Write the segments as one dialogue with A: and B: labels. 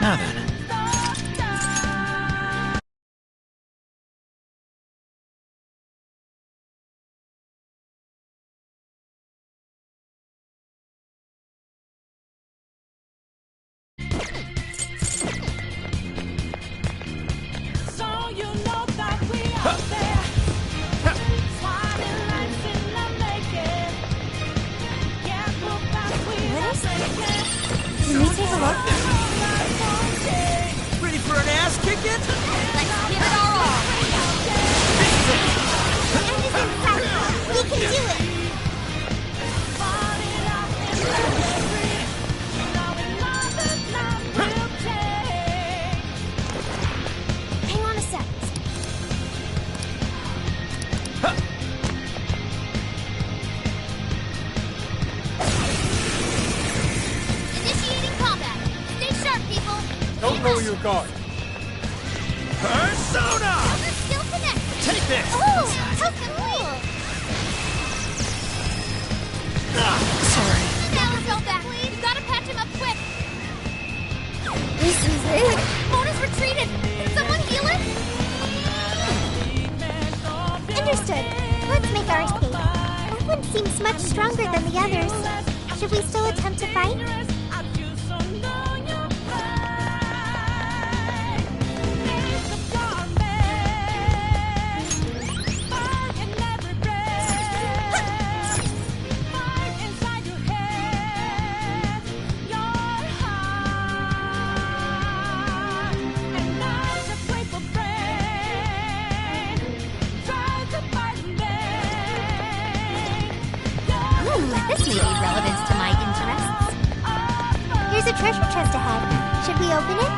A: Now then.
B: Can we take a look?
C: Ready for an ass kicking?
B: Let's give it our all. And is in sight. We can do it. Hang on a sec. Initiating combat. Stay sharp, people.
D: Don't lower your guard.
C: Persona!
B: They're still connected.
C: Take this!
B: Oh, how cool!
A: Sorry.
B: Now let's go back. We've got to patch him up quick. This is it. Mona's retreated. Can someone heal her? Understood. Let's make our escape. That one seems much stronger than the others. Should we still attempt to fight? This may be relevant to my interests. Here's a treasure chest ahead. Should we open it?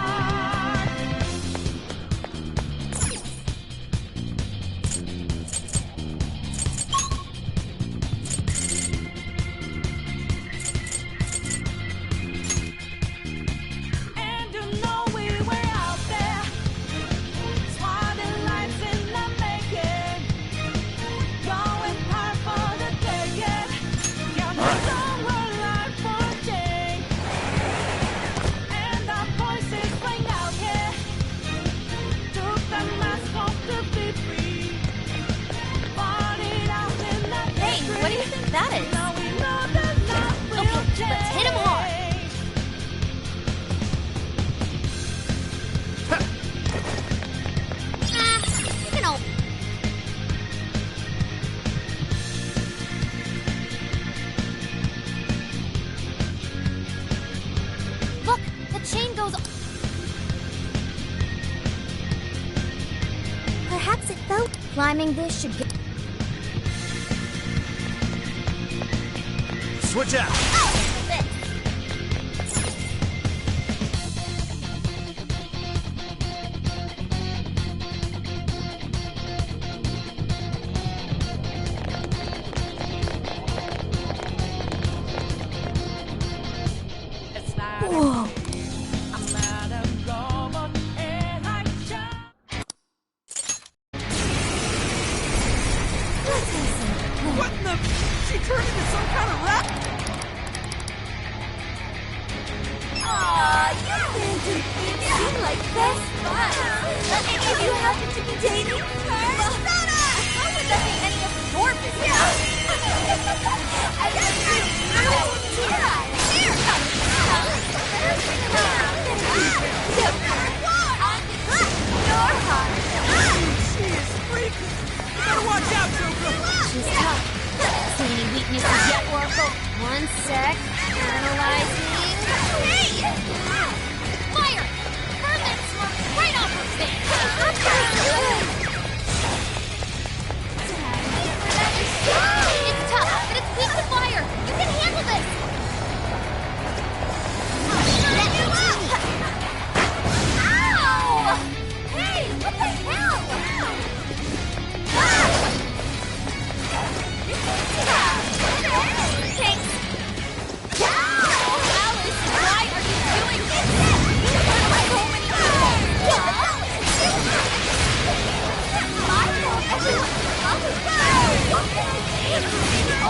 B: Climbing this should get...
C: Switch out!
B: Whoa.
C: What in the... She turned into some kind of rat?
B: Aw, you didn't seem like this. Any of you happen to be dating? Persona! How would that be any of your business?
C: She is freaky! You better watch out, Joker!
B: She's tough. See any weaknesses yet, Oracle? One sec. Analyzing. Hey! Fire! Burn that smoke right off her face! It's tough, but it's weak to fire. You can handle this! Ow! Hey, what the hell? Thanks. Alice, why are you doing this? You hurt so many people. No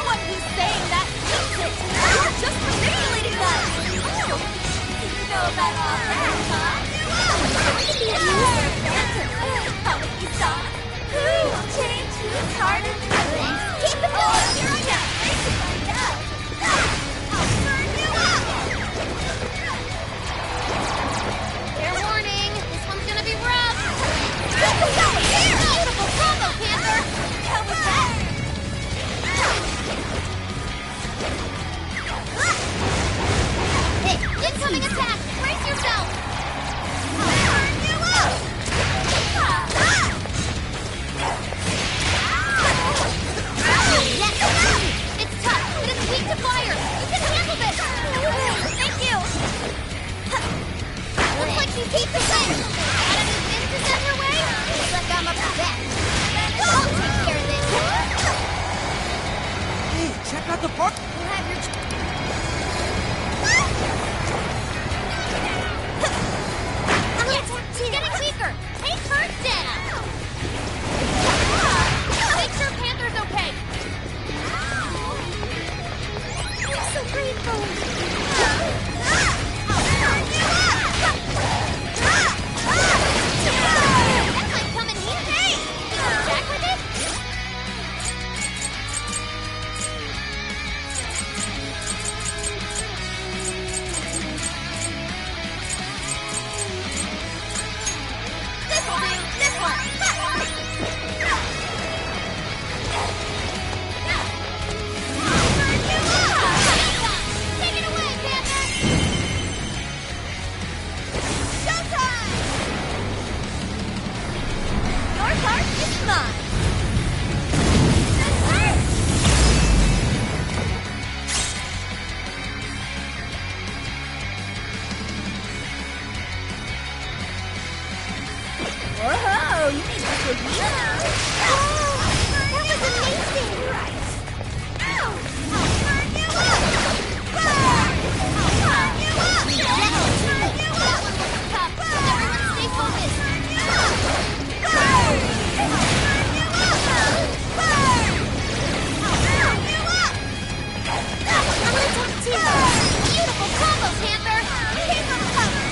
B: one who's saying that means it. You're just manipulating us. You know about all that, huh? Who will change who's harder than others? Keep it going. Here I am. Fair warning. This one's gonna be rough. Beautiful combo, Panther. How was that? Hey, incoming attack! Brace yourself! Turn you up! Yes! It's tough, but it's weak to fire! You can handle this! Thank you! Looks like she keeps the win! Got any wins to send her way? Looks like I'm up to bat! I'll take care of this!
C: Hey, check out the park.
B: You have your... She's getting weaker. Take her down. Make sure Panther's okay. I'm so grateful. That might come in handy. You want to attack with it? This will do. This one. Take it away, Panther. Showtime. Your part is mine. Whoa, you made this with me. That was amazing. Right. Ow! I'll turn you up. Burn! I'll turn you up. That one was tough. Everyone stay focused. Burn! I'll turn you up. Burn! I'll turn you up. I'm gonna talk too. Beautiful combo, Panther. Keep 'em covered.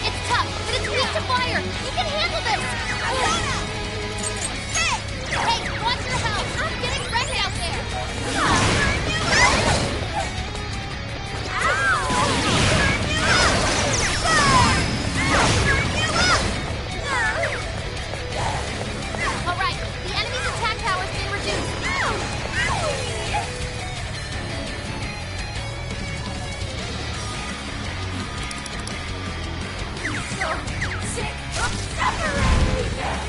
B: It's tough, but it's weak to fire. You can handle this. Hey, watch your house. I'm getting wrecked out there. All right, the enemy's attack power's been reduced. So sick of separating.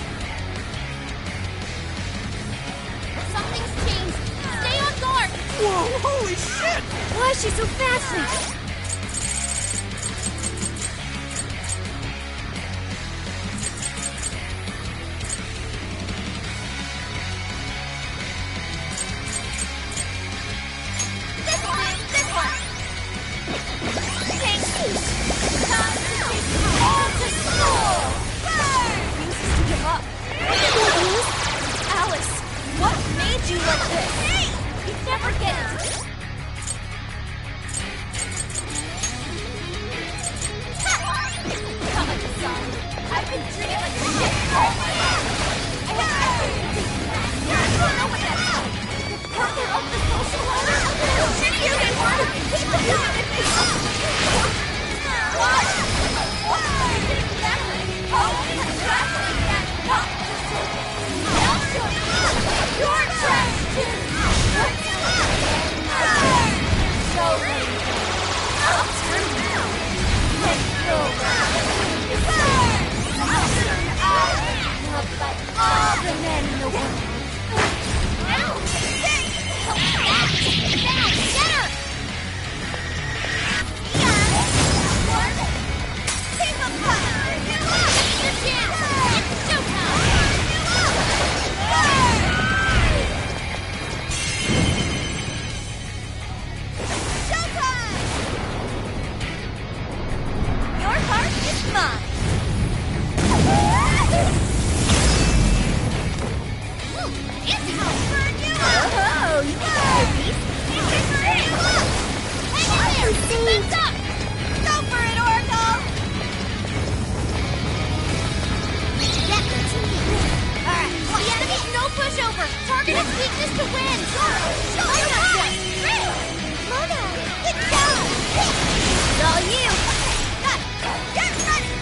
B: Something's changed. Stay on guard.
C: Whoa, holy shit!
B: Why is she so fast now? This one! This one! Thank you! Time to take you all to school! Burn! Refuses to give up. Alice, what made you like this? You never get it! Come on, son. I've been treated like a shit all my life. I have everything to do that. You don't know what that's like. The partner of the social order. Shitty you didn't want to keep the human in me. What? Exactly. Oh, exactly. That's not the same. I'll show you. You're trash too. Show me. I'll turn you. Take you over. I'll turn loved by all the men in the world. Ow! Get her! Keep 'em coming! Your chance! It's showtime! its weakness to win! Show me that! Slow down! Get down! It's all you! Got it! Get ready!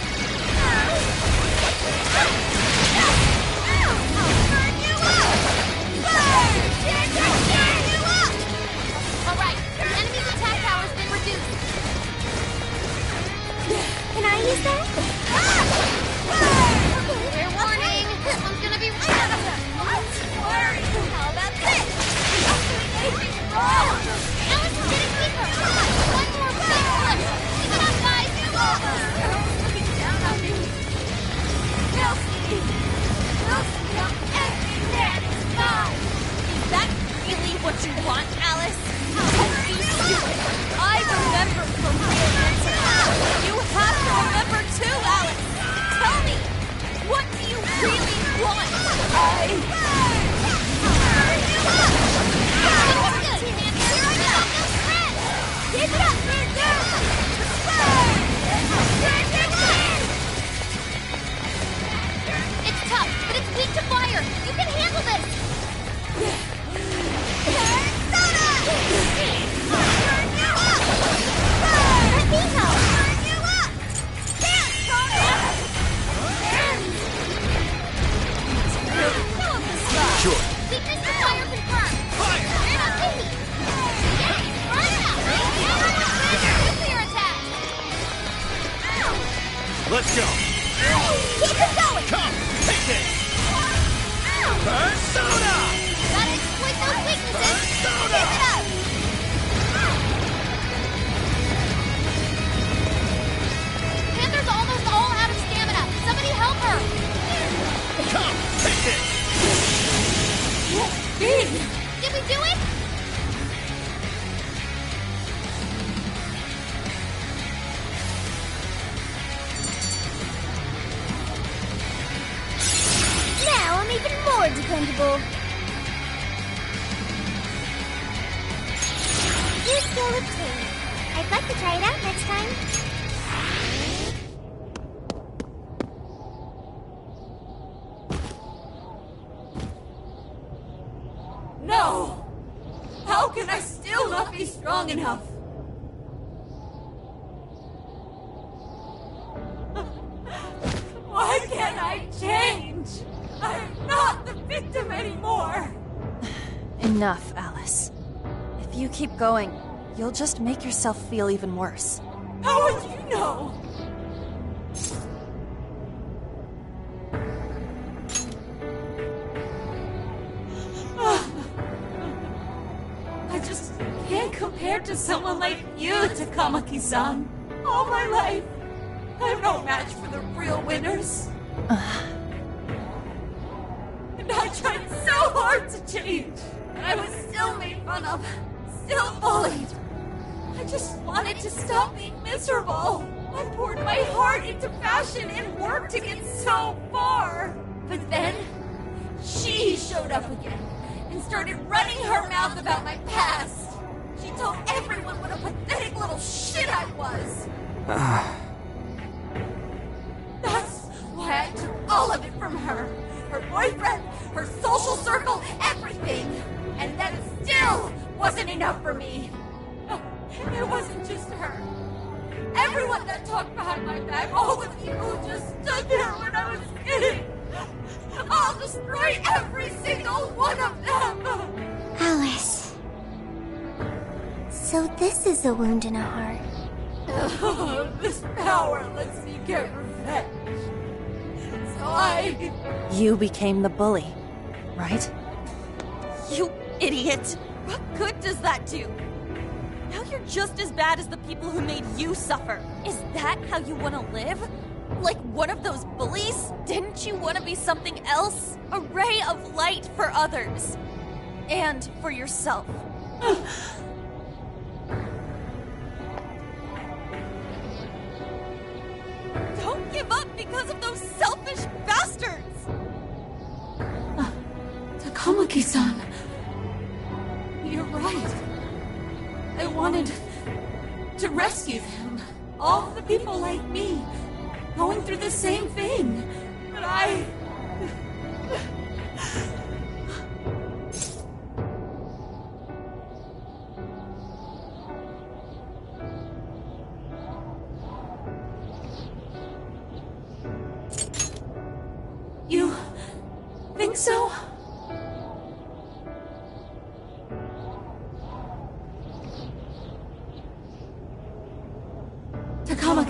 B: I'll burn you up! Burn! Burn you up! Alright, the enemy's attack power's been reduced. Can I use that? Fair warning! This one's gonna be right out of him! How about this? Anything wrong? Alice is getting weaker! One more big push! Keep it up, guys! Looking down on me. Chelsea! Every man is mine! Is that really what you want, Alice? Don't be stupid! I remember from real incidents. You have to remember too, Alice! Tell me! What do you really want? Give it up, it's tough, but it's weak to fire. You can handle this. Persona! Burn you up! Let me help. Burn you up! Dance, Sona!
A: Sure.
B: Weakness to fire confirmed. Fire! You're not picky. Burn it up! Nuclear attack!
A: Let's go.
B: Keep it going!
A: Come, take it. Persona!
B: Gotta exploit those weaknesses!
A: Persona!
B: Keep it up! Panther's almost all out of stamina. Somebody help her!
A: Come, take it.
B: Did we do it? Now I'm even more dependable. New skill obtained. I'd like to try it out next time.
C: No! How can I still not be strong enough? Why can't I change? I'm not the victim anymore!
D: Enough, Alice. If you keep going, you'll just make yourself feel even worse.
C: How would you know? I just can't compare to someone like you, Takamaki-san. All my life, I'm no match for the real winners. And I tried so hard to change. And I was still made fun of, still bullied. I just wanted to stop being miserable. I poured my heart into fashion and work to get so far. But then, she showed up again and started running her mouth about my past. She told everyone what a pathetic little shit I was. That's why I took all of it from her. Her boyfriend, her social circle, everything. And that still wasn't enough for me. It wasn't just her. Everyone that talked behind my back, all the people who just stood there when I was kidding. I'll destroy every single one of them!
B: Alice. So this is a wound in a heart.
C: Oh, this power lets me get revenge. So
D: You became the bully, right?
E: You idiot! What good does that do? Now you're just as bad as the people who made you suffer. Is that how you want to live? Like one of those bullies? Didn't you want to be something else? A ray of light for others. And for yourself. Don't give up because of those selfish bastards!
C: Takamaki-san. You're right. I wanted to rescue them. All the people like me, going through the same thing. But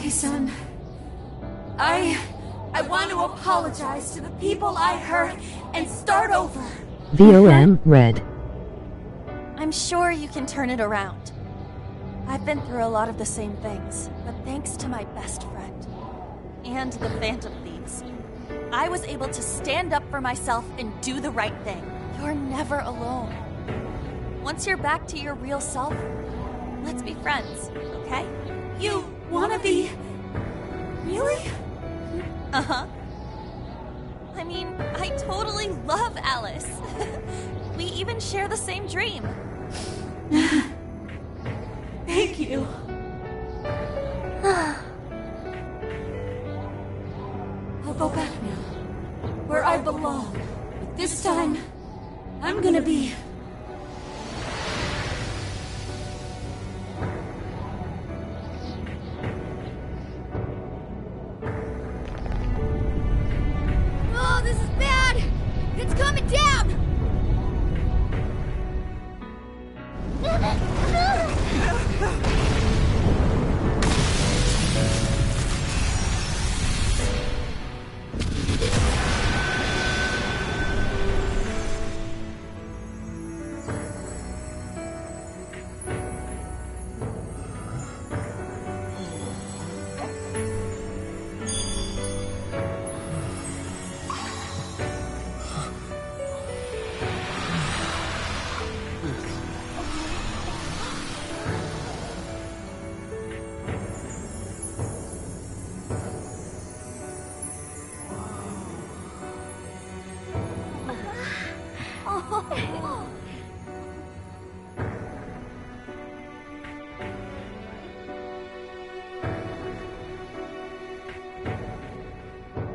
C: okay, son. I want to apologize to the people I hurt and start over.
F: VOM Red.
D: I'm sure you can turn it around. I've been through a lot of the same things, but thanks to my best friend and the Phantom Thieves, I was able to stand up for myself and do the right thing. You're never alone. Once you're back to your real self, let's be friends, okay?
C: You wanna be... Really?
E: Uh-huh. I mean, I totally love Alice. We even share the same dream.
C: Thank you. I'll go back now, where I belong. But this time, I'm gonna be...
B: Oh, this is bad! It's coming down!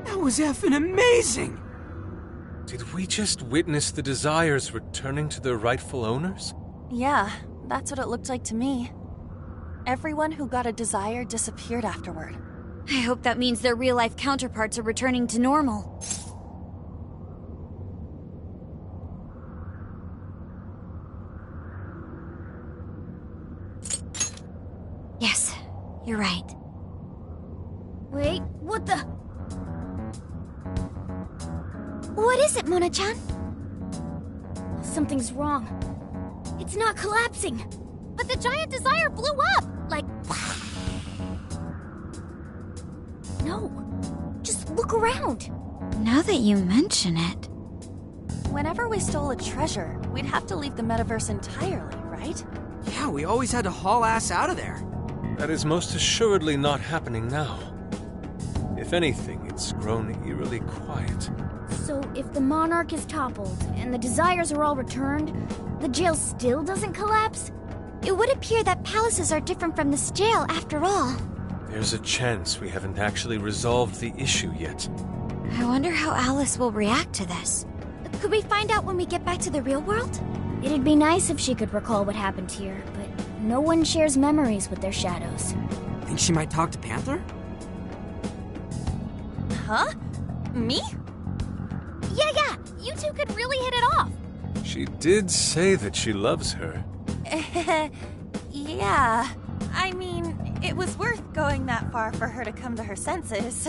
G: That was effing amazing!
A: Did we just witness the Desires returning to their rightful owners?
D: Yeah, that's what it looked like to me. Everyone who got a desire disappeared afterward.
B: I hope that means their real-life counterparts are returning to normal. Yes, you're right. Wait, what the... What is it, Mona-chan? Something's wrong. It's not collapsing. But the giant desire blew up! Like... No. Just look around.
H: Now that you mention it...
D: Whenever we stole a treasure, we'd have to leave the metaverse entirely, right?
G: Yeah, we always had to haul ass out of there.
A: That is most assuredly not happening now. If anything, it's grown eerily quiet.
B: So if the Monarch is toppled and the Desires are all returned, the jail still doesn't collapse? It would appear that palaces are different from this jail after all.
A: There's a chance we haven't actually resolved the issue yet.
H: I wonder how Alice will react to this.
B: Could we find out when we get back to the real world? It'd be nice if she could recall what happened here, but no one shares memories with their shadows.
G: Think she might talk to Panther?
E: Huh? Me?
B: Yeah, you two could really hit it off.
A: She did say that she loves her.
E: Yeah. I mean, it was worth going that far for her to come to her senses.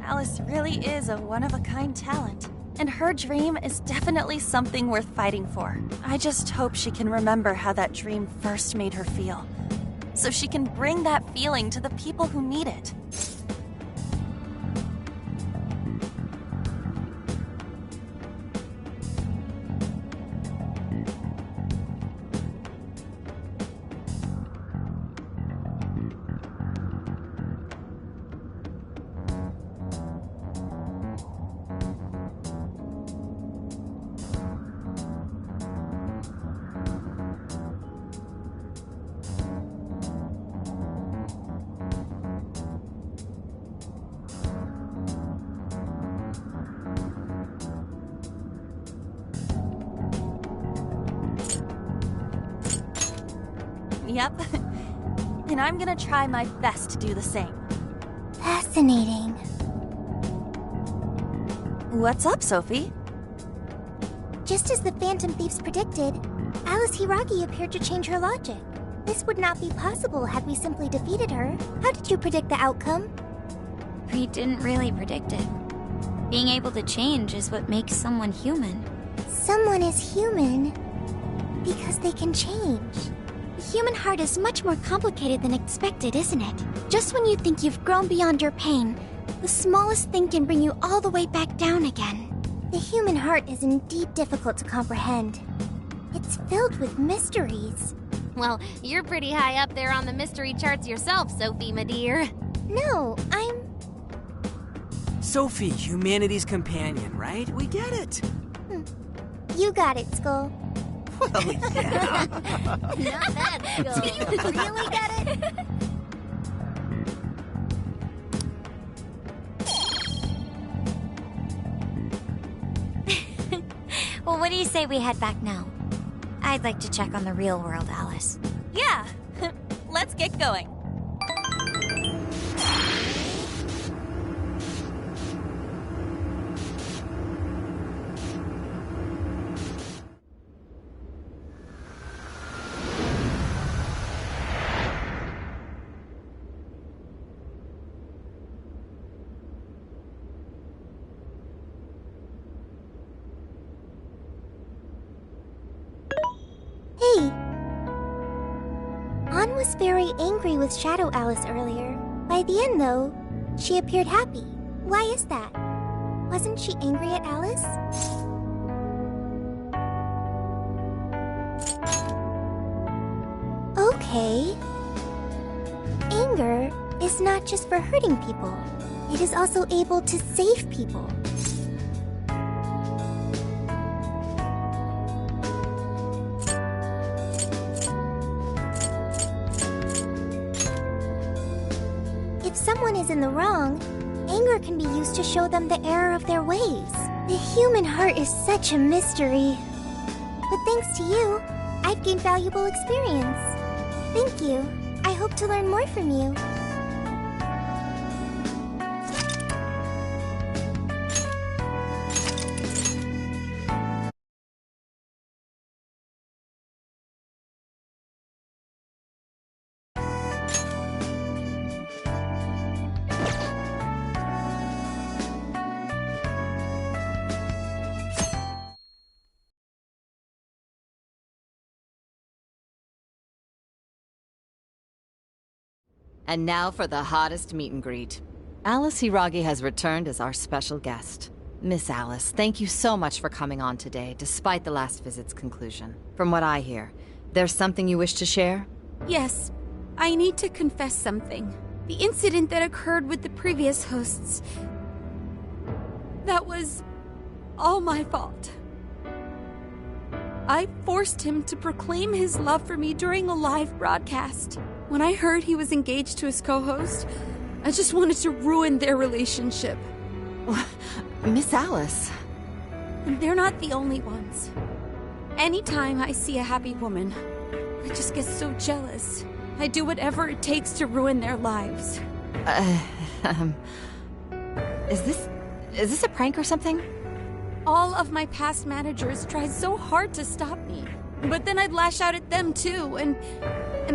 E: Alice really is a one-of-a-kind talent.
D: And her dream is definitely something worth fighting for. I just hope she can remember how that dream first made her feel, so she can bring that feeling to the people who need it.
E: Yep. And I'm gonna try my best to do the same.
B: Fascinating.
D: What's up, Sophie?
B: Just as the Phantom Thieves predicted, Alice Hiragi appeared to change her logic. This would not be possible had we simply defeated her. How did you predict the outcome?
H: We didn't really predict it. Being able to change is what makes someone human.
B: Someone is human because they can change.
H: The human heart is much more complicated than expected, isn't it? Just when you think you've grown beyond your pain, the smallest thing can bring you all the way back down again.
B: The human heart is indeed difficult to comprehend. It's filled with mysteries.
I: Well, you're pretty high up there on the mystery charts yourself, Sophie, my dear.
B: No, I'm...
G: Sophie, humanity's companion, right? We get it.
B: You got it, Skull.
G: Well, yeah.
I: Not bad, Skull.
B: Do you really get it?
H: Well, what do you say we head back now? I'd like to check on the real world, Alice.
E: Yeah, let's get going.
B: Hey! Ann was very angry with Shadow Alice earlier. By the end, though, she appeared happy. Why is that? Wasn't she angry at Alice? Okay. Anger is not just for hurting people. It is also able to save people. If someone is in the wrong, anger can be used to show them the error of their ways. The human heart is such a mystery. But thanks to you, I've gained valuable experience. Thank you. I hope to learn more from you.
J: And now for the hottest meet and greet. Alice Hiragi has returned as our special guest. Miss Alice, thank you so much for coming on today, despite the last visit's conclusion. From what I hear, there's something you wish to share?
C: Yes, I need to confess something. The incident that occurred with the previous hosts... that was all my fault. I forced him to proclaim his love for me during a live broadcast. When I heard he was engaged to his co-host, I just wanted to ruin their relationship.
J: Miss Alice...
C: And they're not the only ones. Anytime I see a happy woman, I just get so jealous. I do whatever it takes to ruin their lives.
J: Is this a prank or something?
C: All of my past managers tried so hard to stop me. But then I'd lash out at them too, and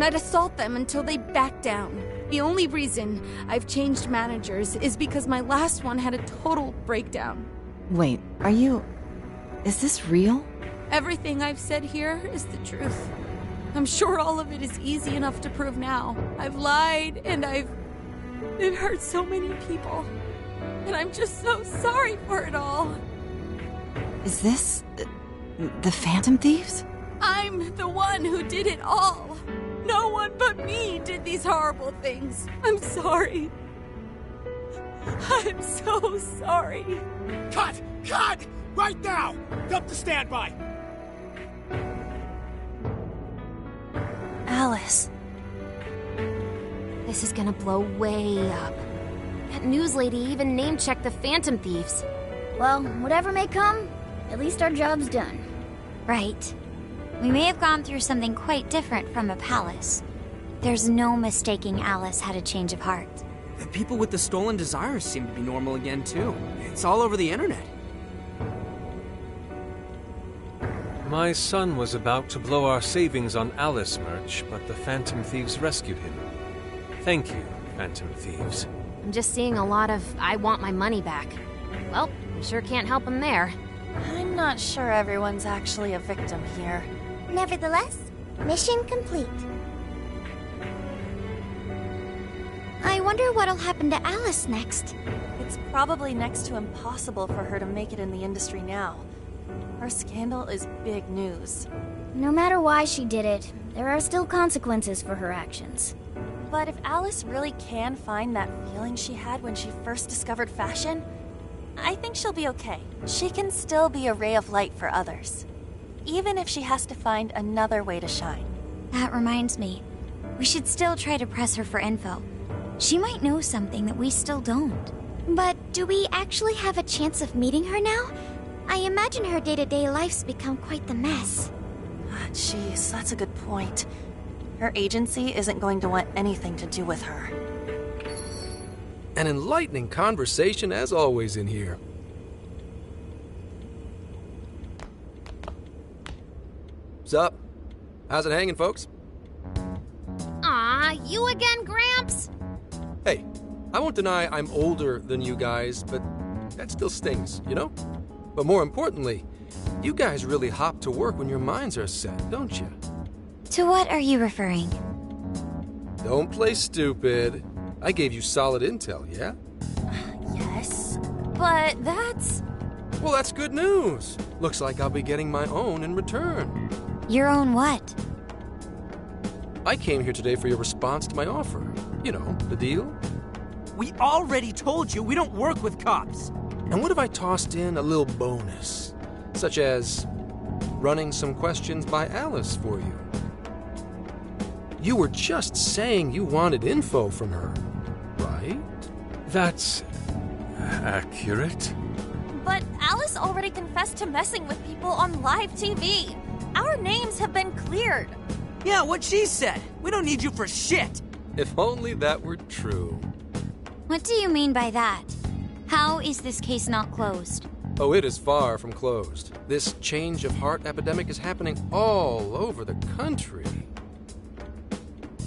C: I'd assault them until they backed down. The only reason I've changed managers is because my last one had a total breakdown.
J: Wait, is this real?
C: Everything I've said here is the truth. I'm sure all of it is easy enough to prove now. I've lied, and it hurt so many people. And I'm just so sorry for it all.
J: Is this... the Phantom Thieves?
C: I'm the one who did it all. No one but me did these horrible things. I'm sorry. I'm so sorry.
K: Cut! Cut! Right now! Dump the standby!
I: Alice. This is gonna blow way up. That news lady even name-checked the Phantom Thieves.
B: Well, whatever may come, at least our job's done.
H: Right. We may have gone through something quite different from a palace. There's no mistaking Alice had a change of heart.
G: The people with the stolen desires seem to be normal again, too. It's all over the internet.
A: My son was about to blow our savings on Alice merch, but the Phantom Thieves rescued him. Thank you, Phantom Thieves.
I: I'm just seeing a lot of I want my money back. Well, we sure can't help him there.
D: I'm not sure everyone's actually a victim here.
H: Nevertheless, mission complete. I wonder what'll happen to Alice next.
D: It's probably next to impossible for her to make it in the industry now. Her scandal is big news.
B: No matter why she did it, there are still consequences for her actions.
D: But if Alice really can find that feeling she had when she first discovered fashion, I think she'll be okay. She can still be a ray of light for others, even if she has to find another way to shine.
B: That reminds me, we should still try to press her for info. She might know something that we still don't.
H: But do we actually have a chance of meeting her now? I imagine her day-to-day life's become quite the mess.
D: Jeez, that's a good point. Her agency isn't going to want anything to do with her.
L: An enlightening conversation as always in here. Sup? How's it hanging, folks?
I: Aw, you again, Gramps?
L: Hey, I won't deny I'm older than you guys, but that still stings, you know? But more importantly, you guys really hop to work when your minds are set, don't you?
B: To what are you referring?
L: Don't play stupid. I gave you solid intel, yeah?
D: Yes, but that's...
L: Well, that's good news. Looks like I'll be getting my own in return.
B: Your own what?
L: I came here today for your response to my offer. You know, the deal.
G: We already told you we don't work with cops.
L: And what if I tossed in a little bonus? Such as running some questions by Alice for you. You were just saying you wanted info from her, right?
A: That's accurate.
D: But Alice already confessed to messing with people on live TV. Our names have been cleared.
G: Yeah, what she said. We don't need you for shit.
L: If only that were true.
B: What do you mean by that? How is this case not closed?
L: Oh, it is far from closed. This change of heart epidemic is happening all over the country.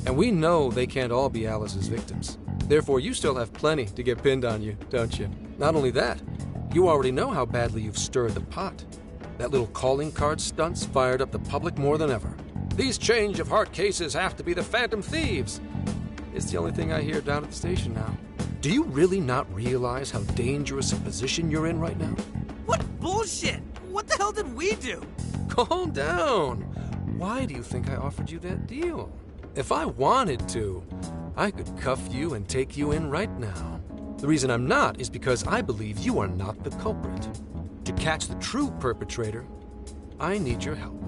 L: And we know they can't all be Alice's victims. Therefore, you still have plenty to get pinned on you, don't you? Not only that, you already know how badly you've stirred the pot. That little calling card stunt's fired up the public more than ever. These change of heart cases have to be the Phantom Thieves. It's the only thing I hear down at the station now. Do you really not realize how dangerous a position you're in right now?
G: What bullshit? What the hell did we do?
L: Calm down. Why do you think I offered you that deal? If I wanted to, I could cuff you and take you in right now. The reason I'm not is because I believe you are not the culprit. To catch the true perpetrator, I need your help.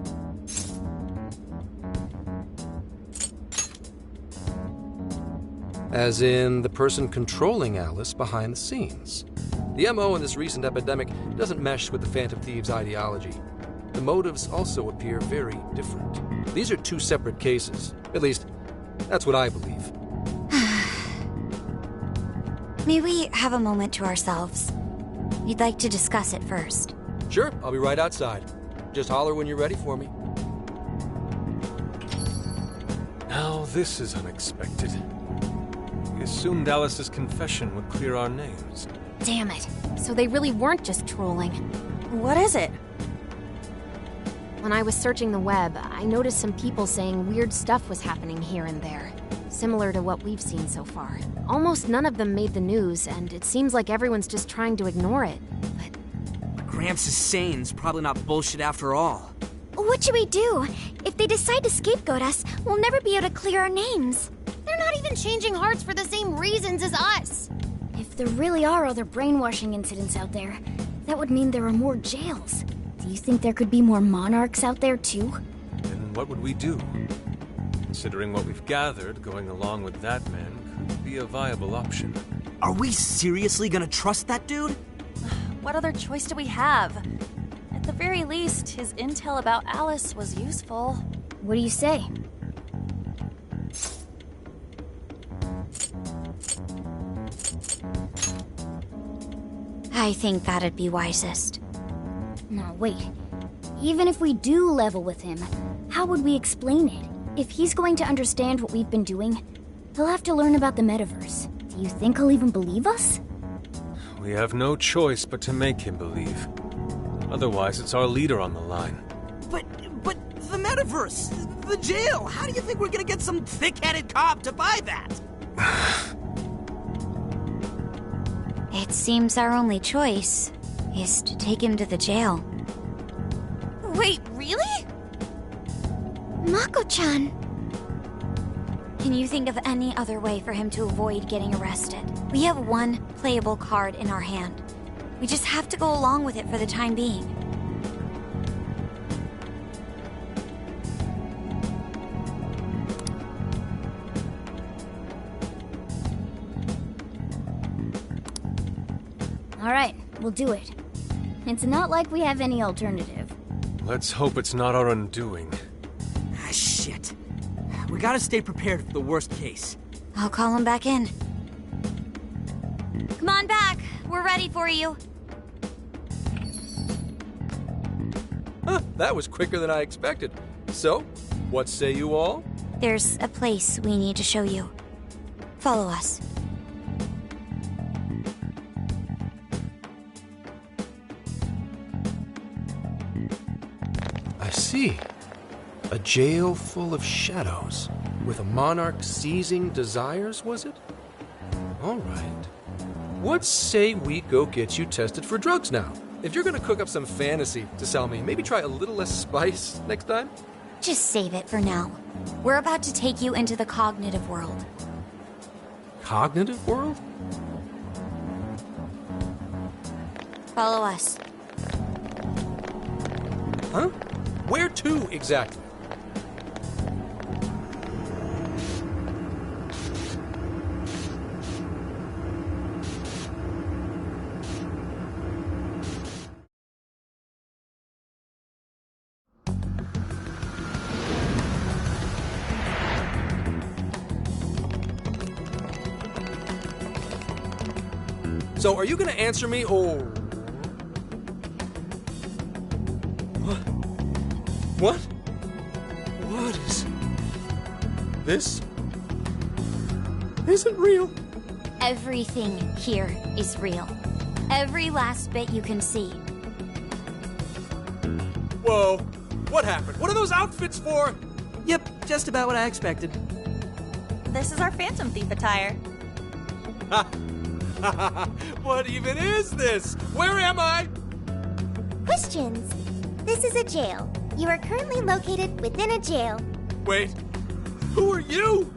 L: As in the person controlling Alice behind the scenes. The MO in this recent epidemic doesn't mesh with the Phantom Thieves' ideology. The motives also appear very different. These are two separate cases. At least, that's what I believe.
B: May we have a moment to ourselves? We'd like to discuss it first.
L: Sure, I'll be right outside. Just holler when you're ready for me.
A: Now this is unexpected. We assumed Alice's confession would clear our names.
I: Damn it. So they really weren't just trolling.
D: What is it?
I: When I was searching the web, I noticed some people saying weird stuff was happening here and there. Similar to what we've seen so far. Almost none of them made the news, and it seems like everyone's just trying to ignore it.
G: What Gramps is saying is probably not bullshit after all.
H: What should we do? If they decide to scapegoat us, we'll never be able to clear our names.
B: They're not even changing hearts for the same reasons as us. If there really are other brainwashing incidents out there, that would mean there are more jails. Do you think there could be more monarchs out there too?
A: Then what would we do? Considering what we've gathered, going along with that man could be a viable option.
G: Are we seriously gonna trust that dude?
D: What other choice do we have? At the very least, his intel about Alice was useful.
B: What do you say? I think that'd be wisest. No, wait. Even if we do level with him, how would we explain it? If he's going to understand what we've been doing, he'll have to learn about the metaverse. Do you think he'll even believe us?
A: We have no choice but to make him believe. Otherwise, it's our leader on the line.
G: But the metaverse, the jail, how do you think we're gonna get some thick-headed cop to buy that?
H: It seems our only choice is to take him to the jail.
E: Wait, really?
H: Mako-chan! Can you think of any other way for him to avoid getting arrested? We have one playable card in our hand. We just have to go along with it for the time being.
B: Alright, we'll do it. It's not like we have any alternative.
A: Let's hope it's not our undoing.
G: Ah, shit. We gotta stay prepared for the worst case.
H: I'll call him back in.
E: Come on back. We're ready for you.
L: Huh, that was quicker than I expected. So, what say you all?
H: There's a place we need to show you. Follow us.
L: I see. A jail full of shadows. With a monarch seizing desires, was it? All right. What say we go get you tested for drugs now? If you're gonna cook up some fantasy to sell me, maybe try a little less spice next time?
H: Just save it for now. We're about to take you into the cognitive world.
L: Cognitive world?
H: Follow us.
L: Huh? Where to, exactly? So, are you gonna answer me, or... What? What is... This... isn't real.
H: Everything here is real. Every last bit you can see.
L: Whoa. What happened? What are those outfits for?
G: Yep, just about what I expected.
E: This is our Phantom Thief attire.
L: What even is this? Where am I?
B: Questions. This is a jail. You are currently located within a jail.
L: Wait, who are you?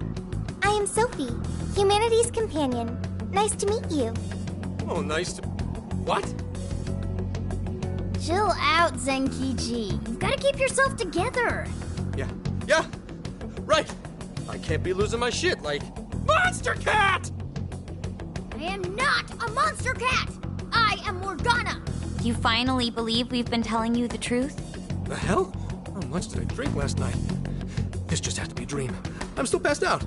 B: I am Sophie, humanity's companion. Nice to meet you.
L: Oh, nice to... What?
B: Chill out, Zenkichi. You've got to keep yourself together.
L: Yeah, right. I can't be losing my shit like... Monster Cat!
B: I am not a monster cat. I am Morgana.
H: You finally believe we've been telling you the truth?
L: The hell? How much did I drink last night? This just has to be a dream. I'm still passed out.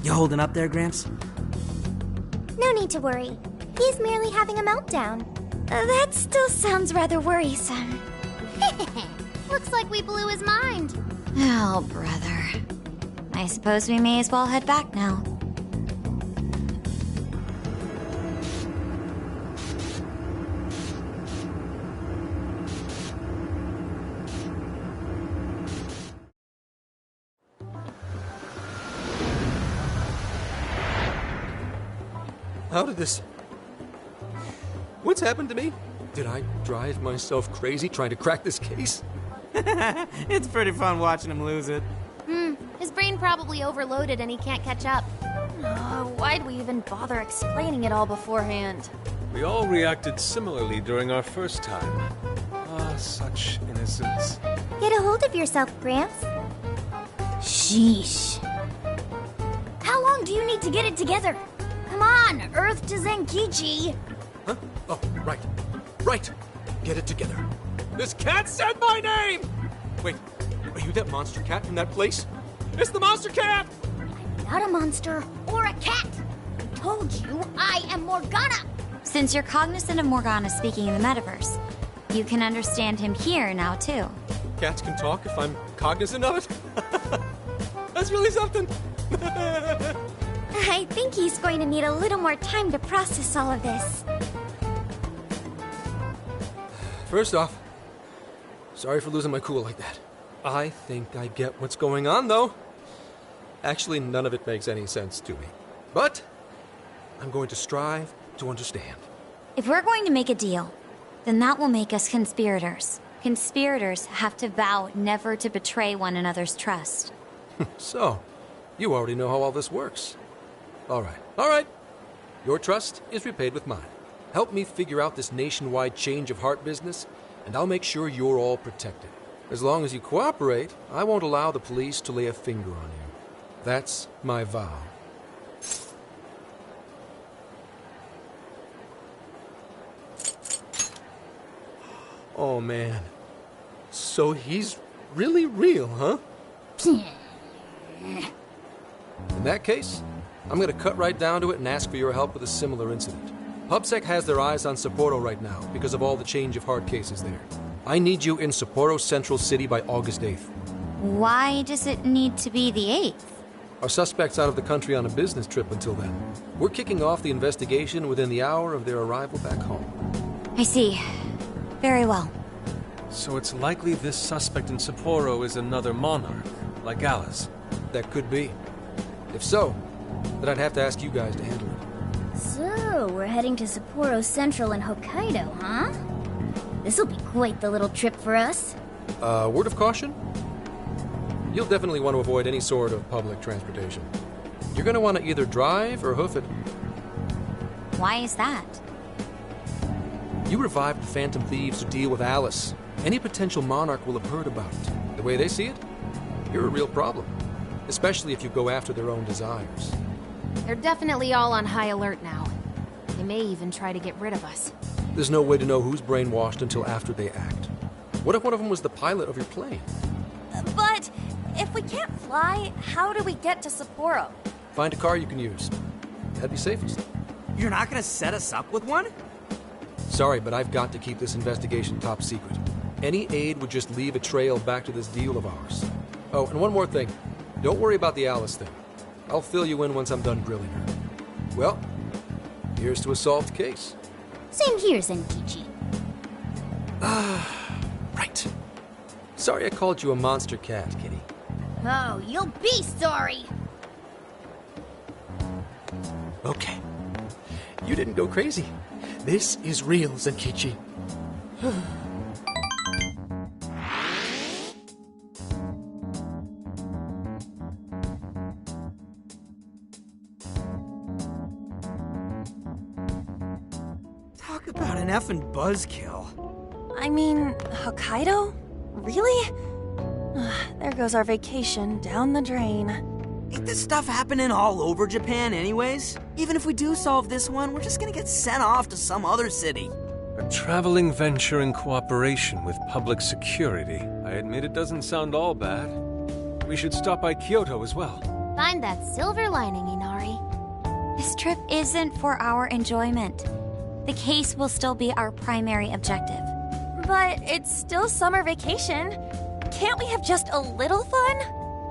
G: You holding up there, Gramps?
B: No need to worry. He's merely having a meltdown. That still sounds rather worrisome. Looks like we blew his mind.
H: Oh, brother. I suppose we may as well head back now.
L: How did this... What's happened to me? Did I drive myself crazy trying to crack this case?
G: It's pretty fun watching him lose it.
I: His brain probably overloaded and he can't catch up. Why'd we even bother explaining it all beforehand?
A: We all reacted similarly during our first time. Ah, such innocence.
B: Get a hold of yourself, Gramps. Sheesh. How long do you need to get it together? Come on, Earth to Zenkichi.
L: Huh? Oh, right. Right. Get it together. This cat said my name! Wait, are you that monster cat from that place? It's the monster cat!
B: I'm not a monster or a cat. I told you I am Morgana.
H: Since you're cognizant of Morgana speaking in the metaverse, You can understand him here now, too.
L: Cats can talk if I'm cognizant of it? That's really something.
H: I think he's going to need a little more time to process all of this.
L: First off, sorry for losing my cool like that. I think I get what's going on, though. Actually, none of it makes any sense to me. But I'm going to strive to understand.
H: If we're going to make a deal, then that will make us conspirators. Conspirators have to vow never to betray one another's trust.
L: So, you already know how all this works. All right. Your trust is repaid with mine. Help me figure out this nationwide change of heart business, and I'll make sure you're all protected. As long as you cooperate, I won't allow the police to lay a finger on you. That's my vow. Oh, man. So he's really real, huh? In that case, I'm gonna cut right down to it and ask for your help with a similar incident. PubSec has their eyes on Sapporo right now because of all the change of heart cases there. I need you in Sapporo Central City by August 8th.
H: Why does it need to be the 8th?
L: Our suspect's out of the country on a business trip until then. We're kicking off the investigation within the hour of their arrival back home.
H: I see. Very well.
A: So it's likely this suspect in Sapporo is another monarch, like Alice.
L: That could be. If so, then I'd have to ask you guys to handle it.
B: So, we're heading to Sapporo Central in Hokkaido, huh? This'll be quite the little trip for us.
L: Word of caution? You'll definitely want to avoid any sort of public transportation. You're gonna want to either drive or hoof it.
H: Why is that?
L: You revived the Phantom Thieves to deal with Alice. Any potential monarch will have heard about it. The way they see it, you're a real problem. Especially if you go after their own desires.
I: They're definitely all on high alert now. They may even try to get rid of us.
L: There's no way to know who's brainwashed until after they act. What if one of them was the pilot of your plane?
D: But if we can't fly, how do we get to Sapporo?
L: Find a car you can use. That'd be safest.
G: You're not gonna set us up with one?
L: Sorry, but I've got to keep this investigation top secret. Any aid would just leave a trail back to this deal of ours. Oh, and one more thing. Don't worry about the Alice thing. I'll fill you in once I'm done grilling her. Well, here's to a solved case.
B: Same here, Zenkichi.
L: Right. Sorry I called you a monster cat, Kitty.
B: Oh, you'll be sorry!
K: Okay. You didn't go crazy. This is real, Zenkichi.
G: Talk about an effing buzzkill.
D: I mean, Hokkaido? Really? There goes our vacation down the drain.
G: Ain't this stuff happening all over Japan anyways? Even if we do solve this one, we're just gonna get sent off to some other city.
A: A traveling venture in cooperation with public security. I admit it doesn't sound all bad. We should stop by Kyoto as well.
B: Find that silver lining, Inari.
H: This trip isn't for our enjoyment. The case will still be our primary objective.
D: But it's still summer vacation. Can't we have just a little fun?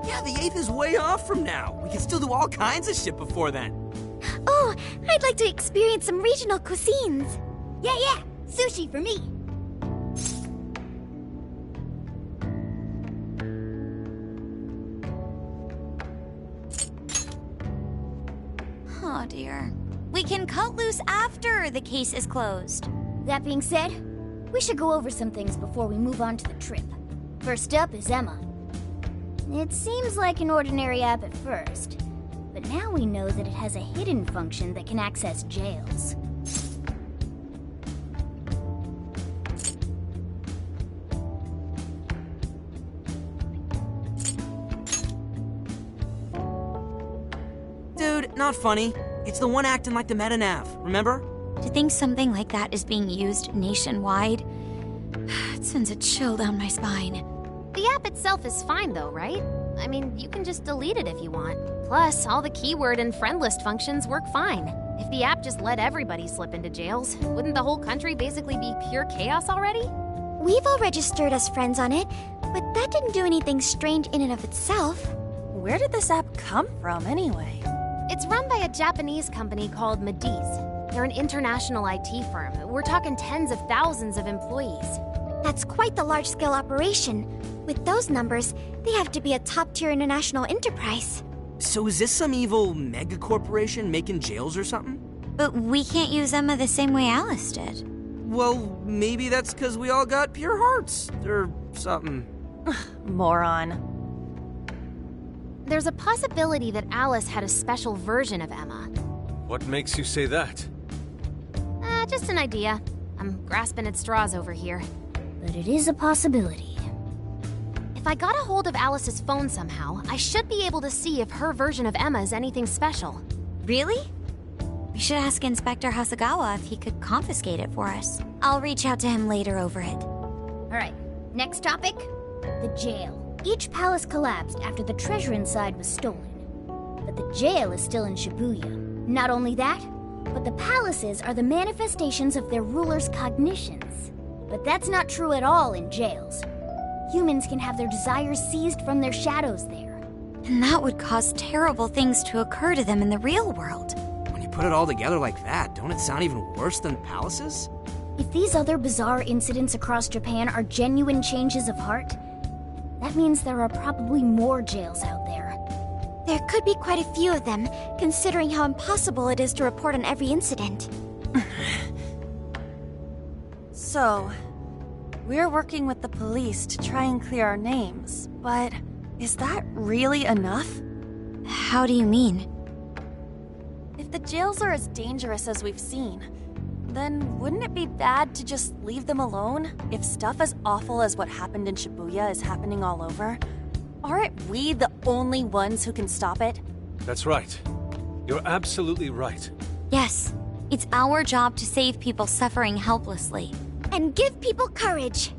G: Yeah, the 8th is way off from now. We can still do all kinds of shit before then.
B: Oh, I'd like to experience some regional cuisines. Yeah, sushi for me.
H: Oh dear. We can cut loose after the case is closed.
B: That being said, we should go over some things before we move on to the trip. First up is Emma. It seems like an ordinary app at first, but now we know that it has a hidden function that can access jails.
G: Dude, not funny. It's the one acting like the meta-nav, remember?
H: To think something like that is being used nationwide, it sends a chill down my spine.
I: The app itself is fine though, right? I mean, you can just delete it if you want. Plus, all the keyword and friend list functions work fine. If the app just let everybody slip into jails, wouldn't the whole country basically be pure chaos already?
H: We've all registered as friends on it, but that didn't do anything strange in and of itself.
D: Where did this app come from, anyway?
I: It's run by a Japanese company called Mediz. They're an international IT firm. We're talking tens of thousands of employees.
H: That's quite the large-scale operation. With those numbers, they have to be a top-tier international enterprise.
G: So is this some evil mega corporation making jails or something?
H: But we can't use Emma the same way Alice did.
G: Well, maybe that's because we all got pure hearts, or something.
D: Moron.
I: There's a possibility that Alice had a special version of Emma.
A: What makes you say that?
I: Just an idea. I'm grasping at straws over here.
B: But it is a possibility.
I: If I got a hold of Alice's phone somehow, I should be able to see if her version of Emma is anything special.
H: Really? We should ask Inspector Hasagawa if he could confiscate it for us. I'll reach out to him later over it.
B: Alright, next topic. The jail. Each palace collapsed after the treasure inside was stolen. But the jail is still in Shibuya. Not only that, but the palaces are the manifestations of their rulers' cognitions. But that's not true at all in jails. Humans can have their desires seized from their shadows there.
H: And that would cause terrible things to occur to them in the real world.
G: When you put it all together like that, don't it sound even worse than palaces?
B: If these other bizarre incidents across Japan are genuine changes of heart, that means there are probably more jails out there.
H: There could be quite a few of them, considering how impossible it is to report on every incident.
D: So, we're working with the police to try and clear our names, but is that really enough?
H: How do you mean?
D: If the jails are as dangerous as we've seen, then wouldn't it be bad to just leave them alone if stuff as awful as what happened in Shibuya is happening all over? Aren't we the only ones who can stop it?
A: That's right. You're absolutely right.
H: Yes, it's our job to save people suffering helplessly.
B: And give people courage.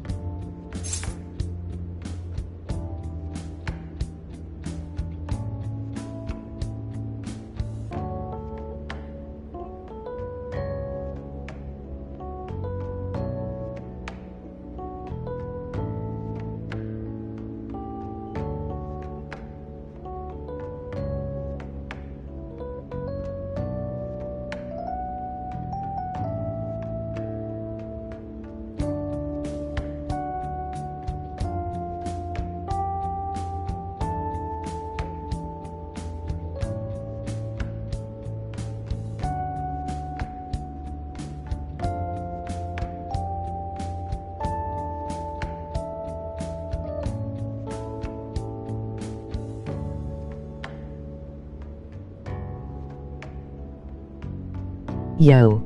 F: Yo.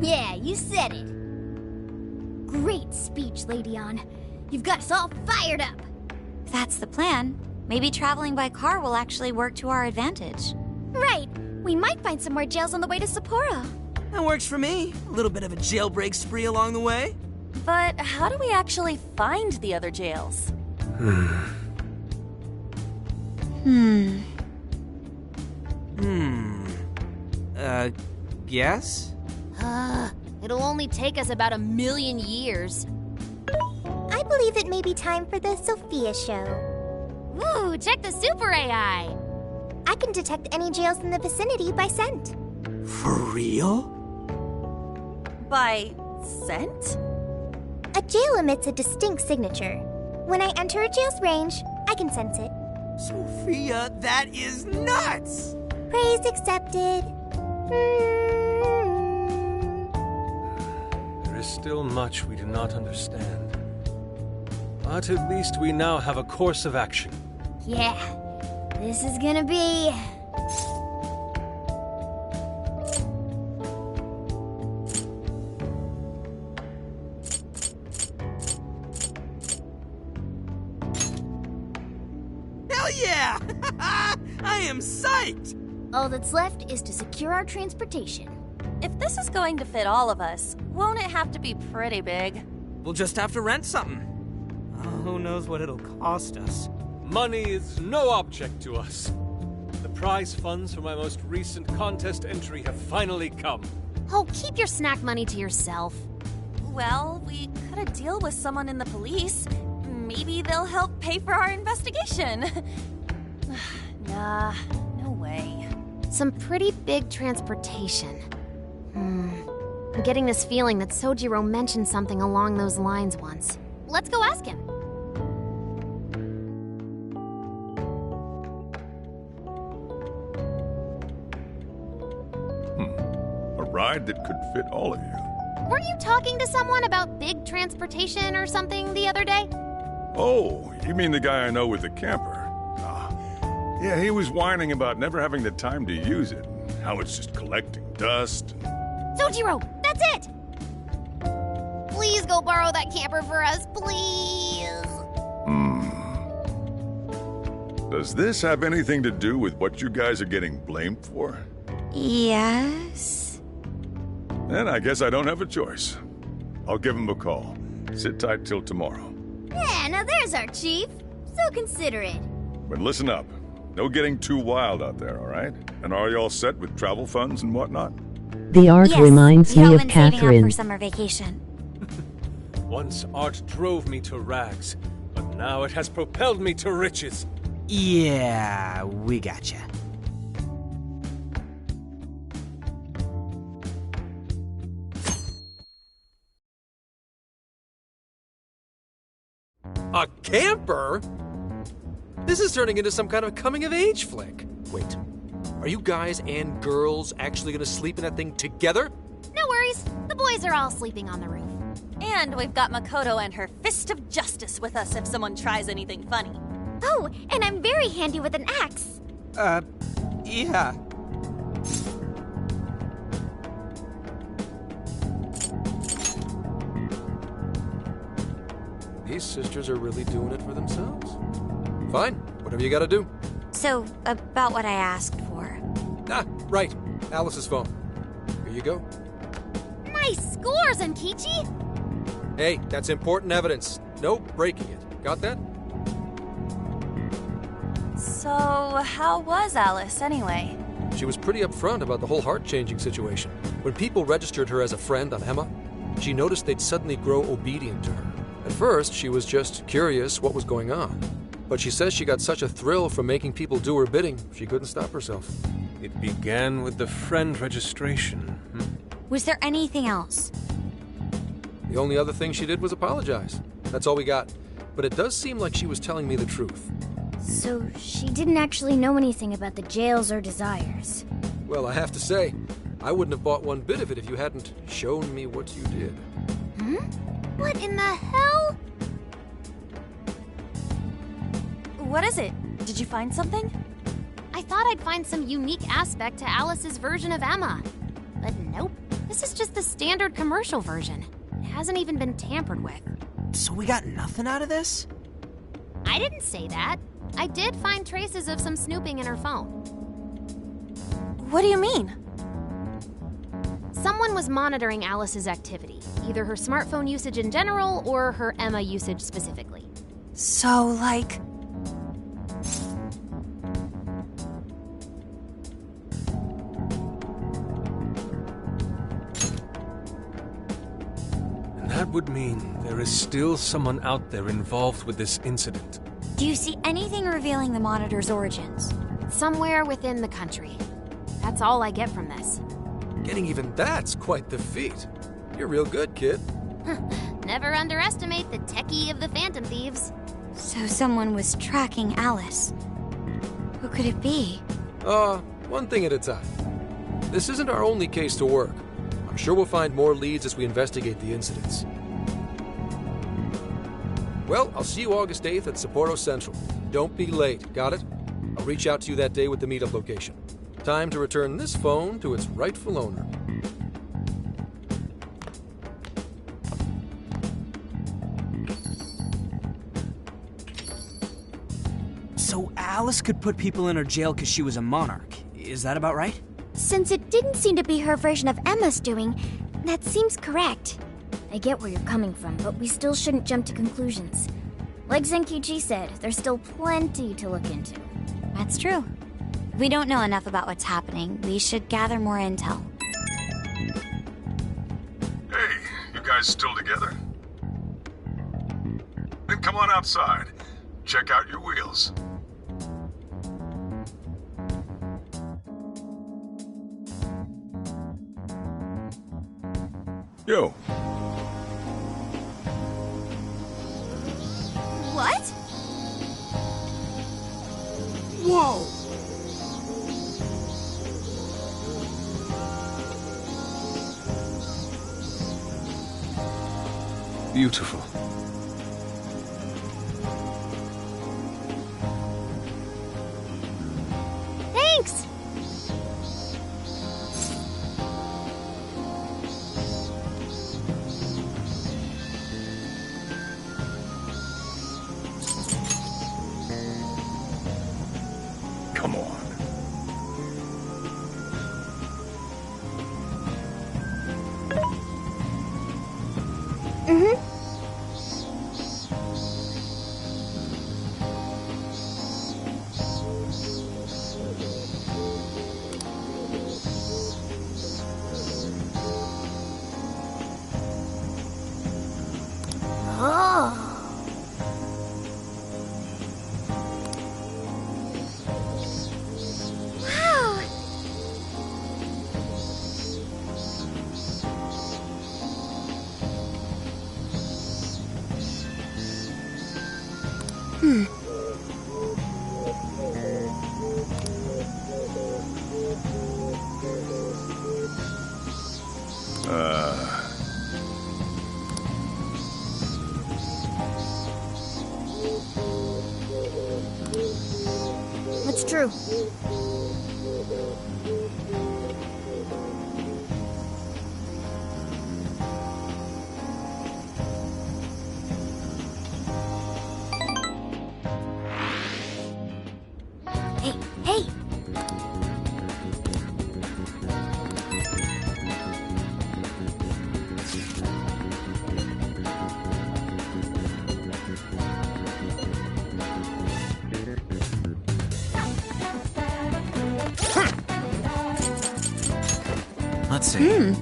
B: Yeah, you said it. Great speech, Lady Ann. You've got us all fired up.
H: If that's the plan, maybe traveling by car will actually work to our advantage.
B: Right. We might find some more jails on the way to Sapporo.
G: That works for me. A little bit of a jailbreak spree along the way.
D: But how do we actually find the other jails?
G: Yes?
I: It'll only take us about 1,000,000 years.
B: I believe it may be time for the Sophia show.
I: Ooh, check the super AI!
B: I can detect any jails in the vicinity by scent.
G: For real?
D: By scent?
B: A jail emits a distinct signature. When I enter a jail's range, I can sense it.
G: Sophia, that is nuts!
B: Praise accepted.
A: There is still much we do not understand. But at least we now have a course of action.
B: Yeah, this is gonna be...
G: Hell yeah! I am psyched!
B: All that's left is to secure our transportation.
D: If this is going to fit all of us, won't it have to be pretty big?
G: We'll just have to rent something. Oh, who knows what it'll cost us.
A: Money is no object to us. The prize funds for my most recent contest entry have finally come.
I: Oh, keep your snack money to yourself.
D: Well, we cut a deal with someone in the police. Maybe they'll help pay for our investigation. Nah, no way.
I: Some pretty big transportation. I'm getting this feeling that Sojiro mentioned something along those lines once. Let's go ask him.
M: A ride that could fit all of you.
I: Weren't you talking to someone about big transportation or something the other day?
M: Oh, you mean the guy I know with the camper? Yeah, he was whining about never having the time to use it. How it's just collecting dust.
I: Sojiro, that's it! Please go borrow that camper for us, please!
M: Does this have anything to do with what you guys are getting blamed for?
H: Yes?
M: Then I guess I don't have a choice. I'll give him a call. Sit tight till tomorrow.
B: Yeah, now there's our chief. So considerate.
M: But listen up. No getting too wild out there, all right? And are you all set with travel funds and whatnot?
F: The art reminds me of
H: Saving up
F: Catherine.
H: for summer vacation.
A: Once art drove me to rags, but now it has propelled me to riches.
G: Yeah, we gotcha.
L: A camper? This is turning into some kind of coming-of-age flick. Wait, are you guys and girls actually gonna sleep in that thing together?
I: No worries, the boys are all sleeping on the roof.
D: And we've got Makoto and her Fist of Justice with us if someone tries anything funny.
B: Oh, and I'm very handy with an axe.
G: Yeah.
L: These sisters are really doing it for themselves. Fine, whatever you gotta do.
H: So, about what I asked for.
L: Ah, right. Alice's phone. Here you go.
I: Nice scores, Enkichi!
L: Hey, that's important evidence. No breaking it. Got that?
D: So, how was Alice anyway?
L: She was pretty upfront about the whole heart-changing situation. When people registered her as a friend on Emma, she noticed they'd suddenly grow obedient to her. At first, she was just curious what was going on. But she says she got such a thrill from making people do her bidding, she couldn't stop herself.
A: It began with the friend registration.
H: Was there anything else?
L: The only other thing she did was apologize. That's all we got. But it does seem like she was telling me the truth.
B: So she didn't actually know anything about the jails or desires.
L: Well, I have to say, I wouldn't have bought one bit of it if you hadn't shown me what you did.
B: What in the hell?
D: What is it? Did you find something?
I: I thought I'd find some unique aspect to Alice's version of Emma. But nope, this is just the standard commercial version. It hasn't even been tampered with.
G: So we got nothing out of this?
I: I didn't say that. I did find traces of some snooping in her phone.
D: What do you mean?
I: Someone was monitoring Alice's activity, either her smartphone usage in general or her Emma usage specifically.
D: So, like...
A: And that would mean there is still someone out there involved with this incident.
H: Do you see anything revealing the monitor's origins?
I: Somewhere within the country. That's all I get from this.
L: Getting even that's quite the feat. You're real good, kid.
I: Never underestimate the techie of the Phantom Thieves.
H: So someone was tracking Alice. Who could it be?
L: One thing at a time. This isn't our only case to work. I'm sure we'll find more leads as we investigate the incidents. Well, I'll see you August 8th at Sapporo Central. Don't be late, got it? I'll reach out to you that day with the meetup location. Time to return this phone to its rightful owner.
G: So Alice could put people in her jail because she was a monarch. Is that about right?
B: Since it didn't seem to be her version of Emma's doing, that seems correct. I get where you're coming from, but we still shouldn't jump to conclusions. Like Zenkichi said, there's still plenty to look into.
H: That's true. We don't know enough about what's happening. We should gather more intel.
M: Hey, you guys guys still together? Then come on outside. Check out your wheels. Yo.
B: What?
G: Whoa!
A: Beautiful.
B: Thanks!
M: Come on.
B: Mm-hmm. Oh. Wow. That's true.
H: Hey, hey!
G: Let's see.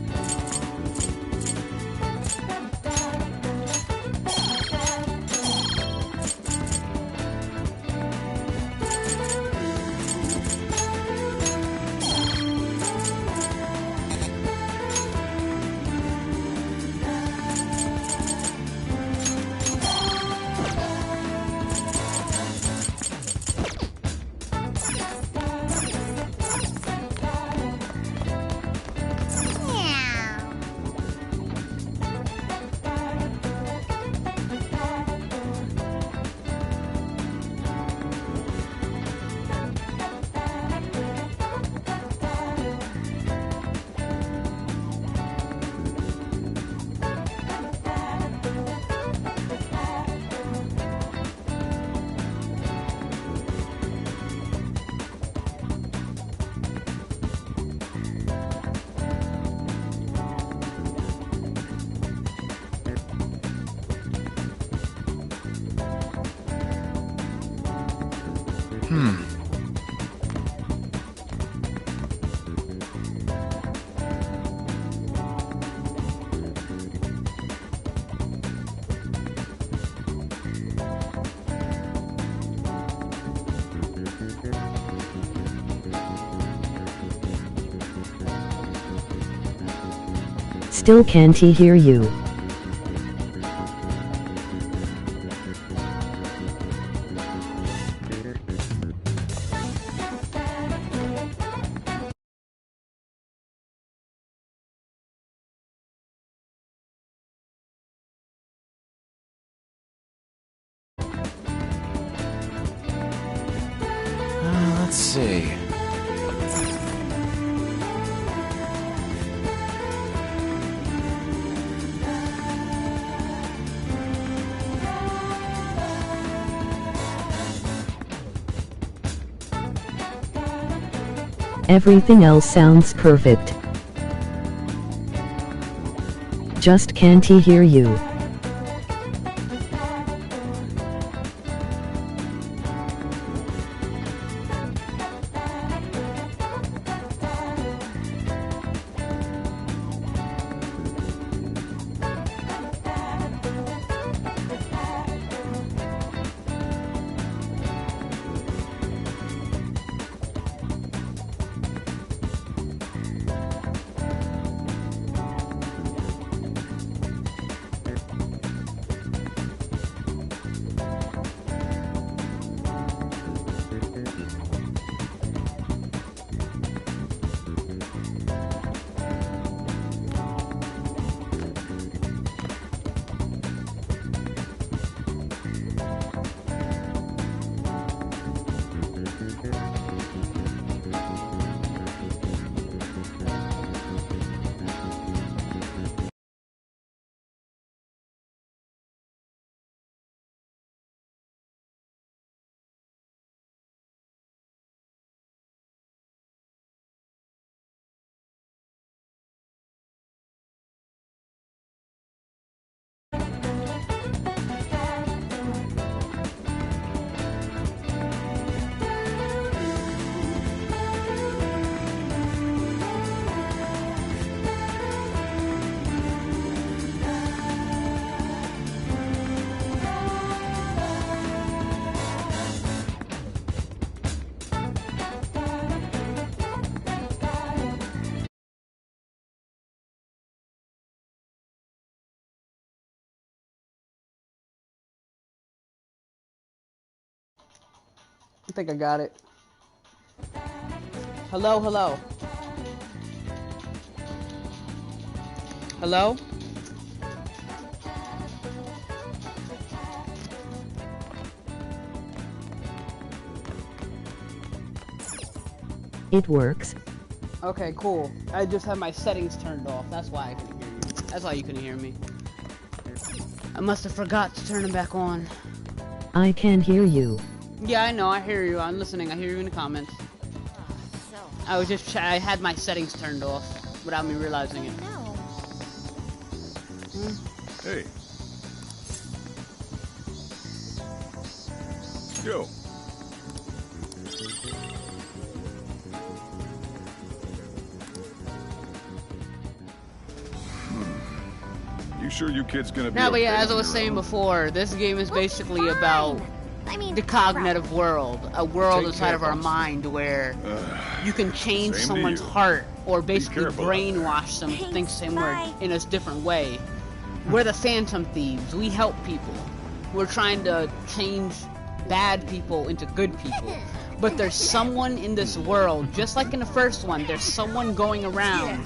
F: Still can't he hear you?
G: Let's see.
F: Everything else sounds perfect. Just can't he hear you?
N: I think I got it. Hello, hello. Hello?
F: It works.
N: Okay, cool. I just have my settings turned off. That's why I couldn't hear you. That's why you couldn't hear me. I must have forgot to turn them back on.
F: I can hear you.
N: Yeah, I know. I hear you. I'm listening. I hear you in the comments. I was just I had my settings turned off without me realizing it.
M: Hey. Yo. You sure you kids gonna be
N: Now, but yeah,
M: okay
N: as I was
M: on your
N: saying
M: own?
N: before, this game is basically about the cognitive world, a world
M: Take
N: inside
M: care,
N: of our
M: boss.
N: mind where you can change
M: Same to
N: someone's
M: you.
N: heart or basically
M: careful out there.
N: brainwash them to think same word in a different way. We're the Phantom Thieves. We help people. We're trying to change bad people into good people. But there's someone in this world, just like in the first one, there's someone going around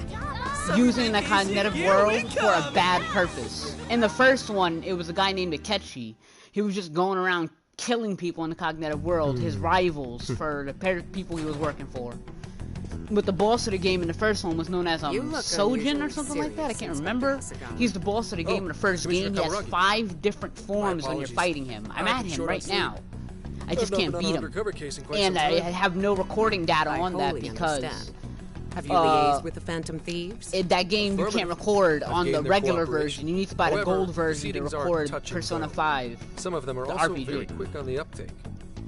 N: using the cognitive world for a bad purpose. In the first one, it was a guy named Akechi. He was just going around killing people in the cognitive world, his rivals for the pair of people he was working for. But the boss of the game in the first one was known as Sojin or something like that. I can't remember. He's the boss of the game in the first game. He has 5 different forms when you're fighting him. I'm at him right now. I just can't beat him. And I have no recording data on that because
O: have you liaised with the Phantom Thieves?
N: In that game, you can't record on the regular version. You need to buy the gold version to record Persona 5.
L: Some of them are also very quick on the uptake.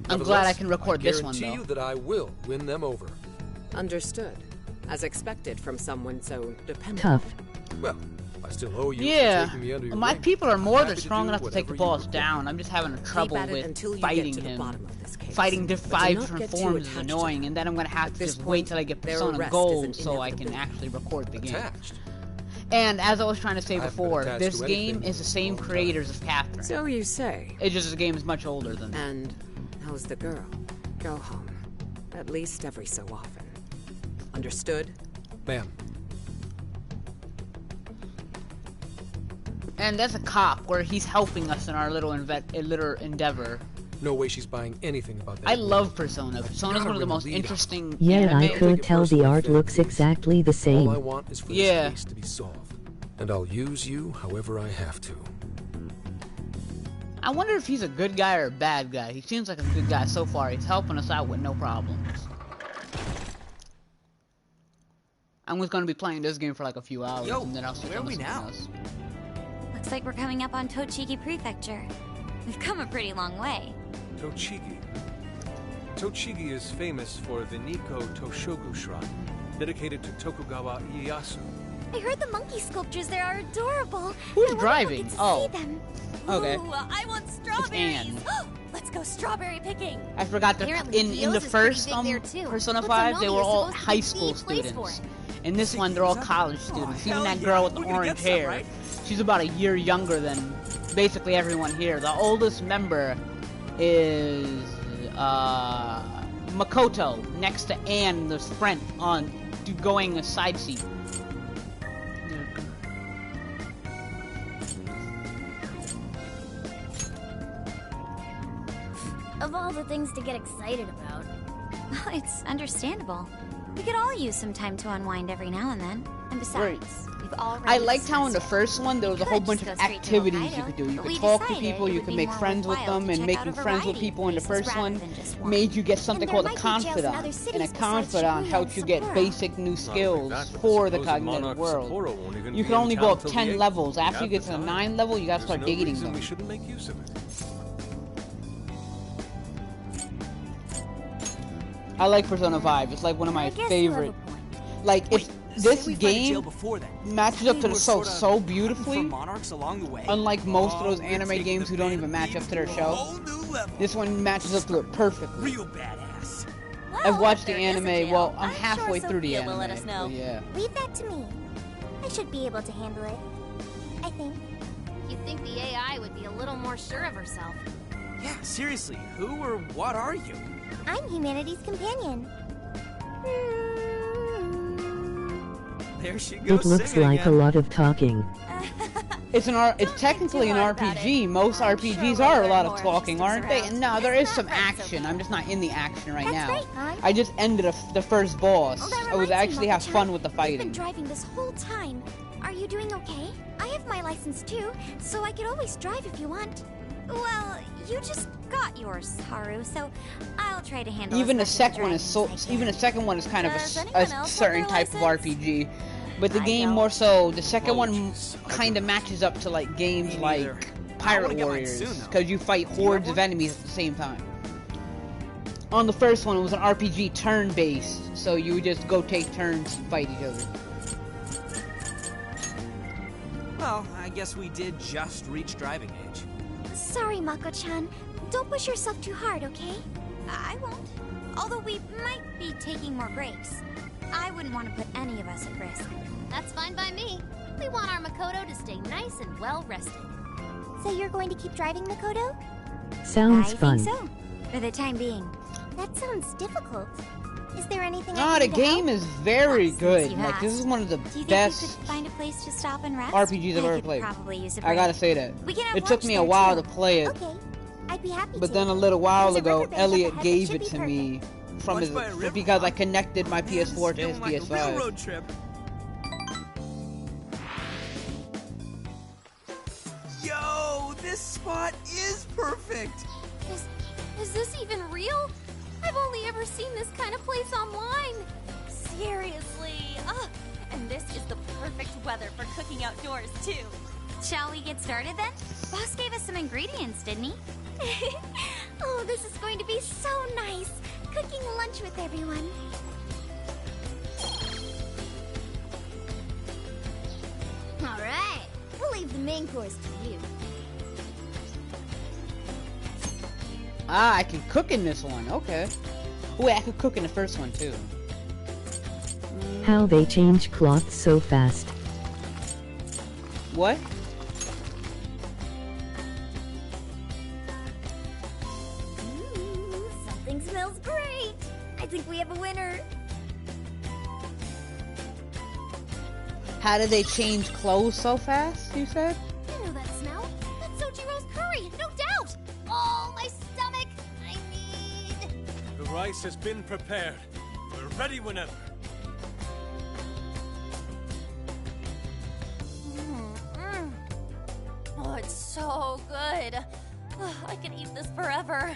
N: I'm glad I can record this one, though.
L: I guarantee you that I will win them over.
O: Understood. As expected from someone so dependable.
F: Tough.
L: Well, I still owe you
N: yeah,
L: for taking me under your
N: my
L: wing.
N: people are more
L: Happy
N: than
L: to
N: strong
L: do
N: enough to take the
L: whatever
N: boss
L: you
N: down. I'm just having trouble with fighting him. Fighting the
O: But do
N: 5
O: not
N: different
O: get too
N: forms is
O: attached to
N: annoying,
O: them.
N: and then I'm gonna have
O: At
N: to
O: this
N: just wait
O: point,
N: till I get
O: their
N: Persona
O: arrest is
N: Gold
O: an
N: so I can
O: inevitability.
N: actually record the game.
L: Attached.
N: And as I was trying to say
L: I haven't been
N: before,
L: attached
N: this
L: to
N: game
L: anything
N: is the
L: in a
N: same
L: long time.
N: creators of Catherine.
O: So you say.
N: It's just the game is much older than that.
O: And how's the girl? Go home. At least every so often. Understood?
L: Ma'am.
N: And that's a cop where he's helping us in our little endeavor.
L: No way she's buying anything about that.
N: I love Persona. Persona's one of the most interesting
F: Yeah, I
N: anime.
F: could tell the art looks exactly the
L: All I
F: same.
L: want is for this case to be solved. And I'll use you however I have to.
N: I wonder if he's a good guy or a bad guy. He seems like a good guy so far. He's helping us out with no problems. I'm just gonna be playing this game for like a few hours, and then I'll switch on to something else.
H: Looks like we're coming up on Tochigi Prefecture. We've come a pretty long way.
A: Tochigi. Tochigi is famous for the Nikko Toshogu Shrine, dedicated to Tokugawa Ieyasu.
B: I heard the monkey sculptures there are adorable.
N: Who's
B: I wonder
N: driving?
B: if
N: Oh.
B: we'll get to see them.
N: Okay.
E: Ooh, I want
N: Anne.
E: strawberries. Let's go strawberry picking.
N: I forgot that
B: Apparently
N: in
B: Dios
N: the
B: is pretty
N: first
B: big there, too.
N: Persona
B: But
N: 5, they
B: Tsunami
N: were
B: is
N: all
B: supposed to
N: high
B: be
N: school
B: the place for
N: students.
B: it.
N: In this one, they're all college students. Even that girl with the orange hair, she's about a year younger than basically everyone here. The oldest member is Makoto, next to Anne, the friend on going a side seat.
B: Of all the things to get excited about.
H: Well, it's understandable. We could all use some time to unwind every now and then. And besides, we've already
N: I liked how in the
H: discussed
N: first one there was a whole bunch of activities you could do. You could talk to people, you could make friends with them, and making friends with people in the first one made you get something called a confidant. And a confidant helps you get basic new skills for the cognitive world. You can only go up 10 levels. After you get to the 9th level, you gotta start dating them.
A: We shouldn't make use of it.
N: I like Persona 5. It's like one of my favorite. Like, if this game matches up to the show so beautifully, unlike most of those anime games who don't even match up to their show, this one matches up to it perfectly.
B: Real badass.
N: I've watched the anime. Well, I'm halfway through the anime.
E: will let us know.
N: So yeah.
B: Leave that to me. I should be able to handle it. I think.
I: You'd think the AI would be a little more sure of herself.
G: Yeah, seriously, who or what are you?
B: I'm humanity's companion.
G: There she goes.
F: It looks like a lot of talking.
N: It's technically an RPG. Most RPGs are a lot of talking, aren't they? And no, there is some action. I'm just not in the action right now. I just ended the first boss. I was actually have fun with the
B: You've
N: fighting.
B: been driving this whole time. Are you doing okay? I have my license too, so I could always drive if you want.
H: Well, you just got yours, Haru, so I'll try to handle
N: Even the
H: as much
N: second one is so. Even the second one is kind of
H: Does
N: a
H: anyone else
N: certain
H: have
N: type
H: their
N: of RPG, but the game more so. The second one kind of matches up to like games like Pirate Warriors, because you fight hordes of enemies at the same time. On the first one, it was an RPG turn-based, so you would just go take turns and fight each other.
G: Well, I guess we did just reach driving age.
B: Sorry, Mako-chan. Don't push yourself too hard, okay?
H: I won't. Although we might be taking more breaks. I wouldn't want to put any of us at risk.
C: That's fine by me. We want our Makoto to stay nice and well rested.
B: So you're going to keep driving, Makoto?
F: Sounds
H: I
F: fun.
H: think so. For the time being.
B: That sounds difficult. Is there anything
N: Ah,
B: I
N: the
B: can do to
N: game
B: help?
N: is very good.
H: you
N: Like, this is one of the
H: Do you think
N: best
H: you could find a place to stop and rest?
N: RPGs I've
H: I
N: ever
H: could
N: played.
H: probably use a
N: I gotta
H: break.
N: say that.
H: We can have
N: It took
H: lunch
N: me a
H: there,
N: while
H: too.
N: to play it,
B: Okay, I'd be happy
N: but
B: to.
N: then a little while
B: There's a
N: ago,
B: riverbank up
N: Elliot
B: ahead that
N: gave
B: should
N: it
B: be
N: to me from
G: Lunch
N: his
G: by a river,
N: because I
G: huh?
N: connected my PS4 to his
G: Feeling like a real
N: PS5.
G: road trip. Yo, this spot is perfect.
C: Is this even real? I've only ever seen this kind of place online.
E: Seriously. Ugh. And this is the perfect weather for cooking outdoors, too.
H: Shall we get started then? Boss gave us some ingredients, didn't he?
B: Oh, this is going to be so nice. Cooking lunch with everyone. All right, we'll leave the main course to you.
N: Ah, I can cook in this one. Okay. Wait, I could cook in the first one too.
F: How they change cloth so fast.
N: What?
B: Ooh, something smells great. I think we have a winner.
N: How did they change clothes so fast, you said?
C: I know that smell. That's Sojiro's curry, no doubt. Oh, my stomach. I need...
A: The rice has been prepared. We're ready whenever.
E: Oh, it's so good. Ugh, I can eat this forever.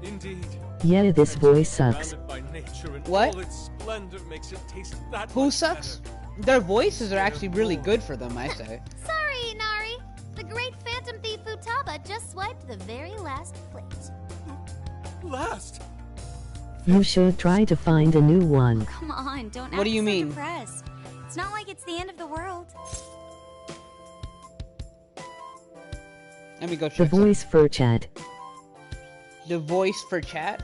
A: Indeed.
F: Yeah, this voice sucks.
A: Surrounded by nature and
N: What?
A: all its splendor makes it taste that
N: Who
A: much
N: sucks?
A: better.
N: Their voices are actually really good for them, I say.
C: Sorry, Inari. The great phantom thief Futaba just swiped the very last plate.
A: Last.
F: You should try to find a new one.
H: Come on, don't
N: What
H: act
N: do you
H: so
N: mean?
H: depressed. It's not like it's the end of the world.
N: Let me go
F: The
N: check.
F: voice for chat.
N: The voice for chat?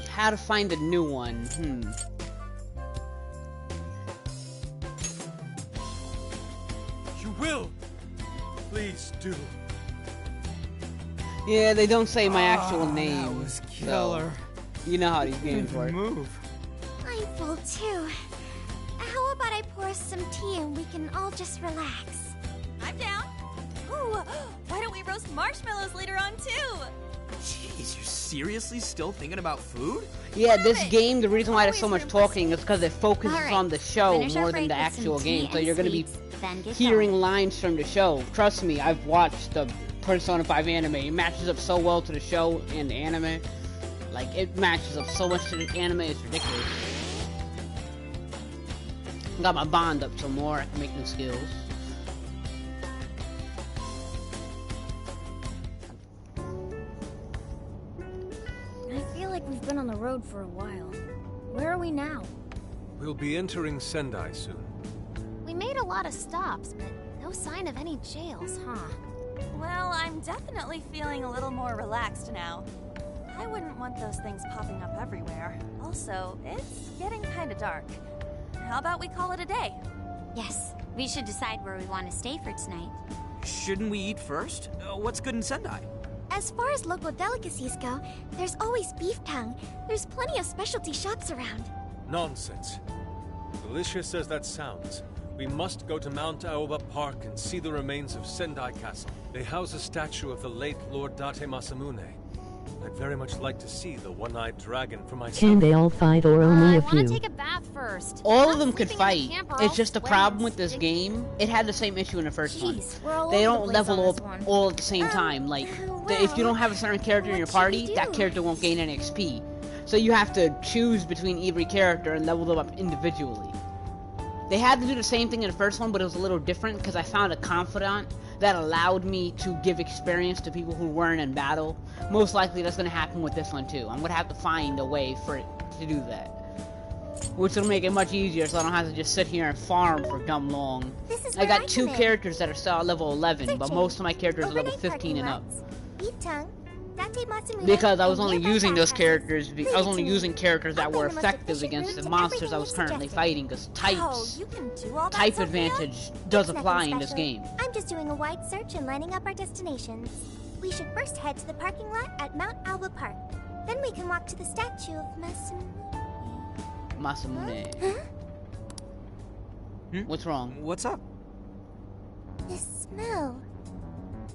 N: How to find a new one?
A: You will. Please do.
N: Yeah, they don't say my actual name.
G: That was
N: so
G: killer.
N: you know how these games work.
G: Move.
B: I'm full too. How about I pour us some tea and we can all just relax?
E: I'm down. Ooh, why don't we roast marshmallows later on, too?
G: Jeez, you're seriously still thinking about food?
N: Yeah, this game, the reason why there's so much talking is because it focuses
H: All right,
N: on the show
H: finish our
N: more than
H: break
N: the
H: with some
N: actual
H: tea
N: game. So
H: and
N: you're going to be
H: sweets, then get
N: hearing
H: going.
N: lines from the show. Trust me, I've watched the Persona 5 anime. It matches up so well to the show and the anime. Like, it matches up so much to the anime, it's ridiculous. Got my bond up some more, I can make new skills.
B: I feel like we've been on the road for a while. Where are we now?
A: We'll be entering Sendai soon.
C: We made a lot of stops, but no sign of any jails, huh?
E: Well, I'm definitely feeling a little more relaxed now. I wouldn't want those things popping up everywhere.
D: Also, it's getting kinda dark. How about we call it a day?
H: Yes, we should decide where we want to stay for tonight.
G: Shouldn't we eat first? What's good in Sendai?
B: As far as local delicacies go, there's always beef tongue. There's plenty of specialty shops around.
A: Nonsense. Delicious as that sounds, we must go to Mount Aoba Park and see the remains of Sendai Castle. They house a statue of the late Lord Date Masamune. I'd very much like to see the one-eyed dragon for myself.
F: Can they all fight or only a few?
H: Take a bath first.
N: All of them could fight. It's just the problem with this game. It had the same issue in the first one. They don't level up all at the same time. Like, if you don't have a certain character in your party, that character won't gain any XP. So you have to choose between every character and level them up individually. They had to do the same thing in the first one, but it was a little different because I found a confidant that allowed me to give experience to people who weren't in battle. Most likely that's going to happen with this one too. I'm going to have to find a way for it to do that. Which will make it much easier so I don't have to just sit here and farm for dumb long. I got 2 characters that are still at level 11, but most of my characters are level 15 and up.
B: Beef tongue, Date Masamune,
N: Because I was only
B: and
N: using those
B: nearby
N: characters, I was only using characters that were effective against the monsters I was currently fighting, because type advantage does apply in this game.
B: I'm just doing a wide search and lining up our destinations. We should first head to the parking lot at Mount Alba Park. Then we can walk to the statue of
N: Masamune.
B: Huh?
N: What's wrong?
G: What's up?
B: The smell.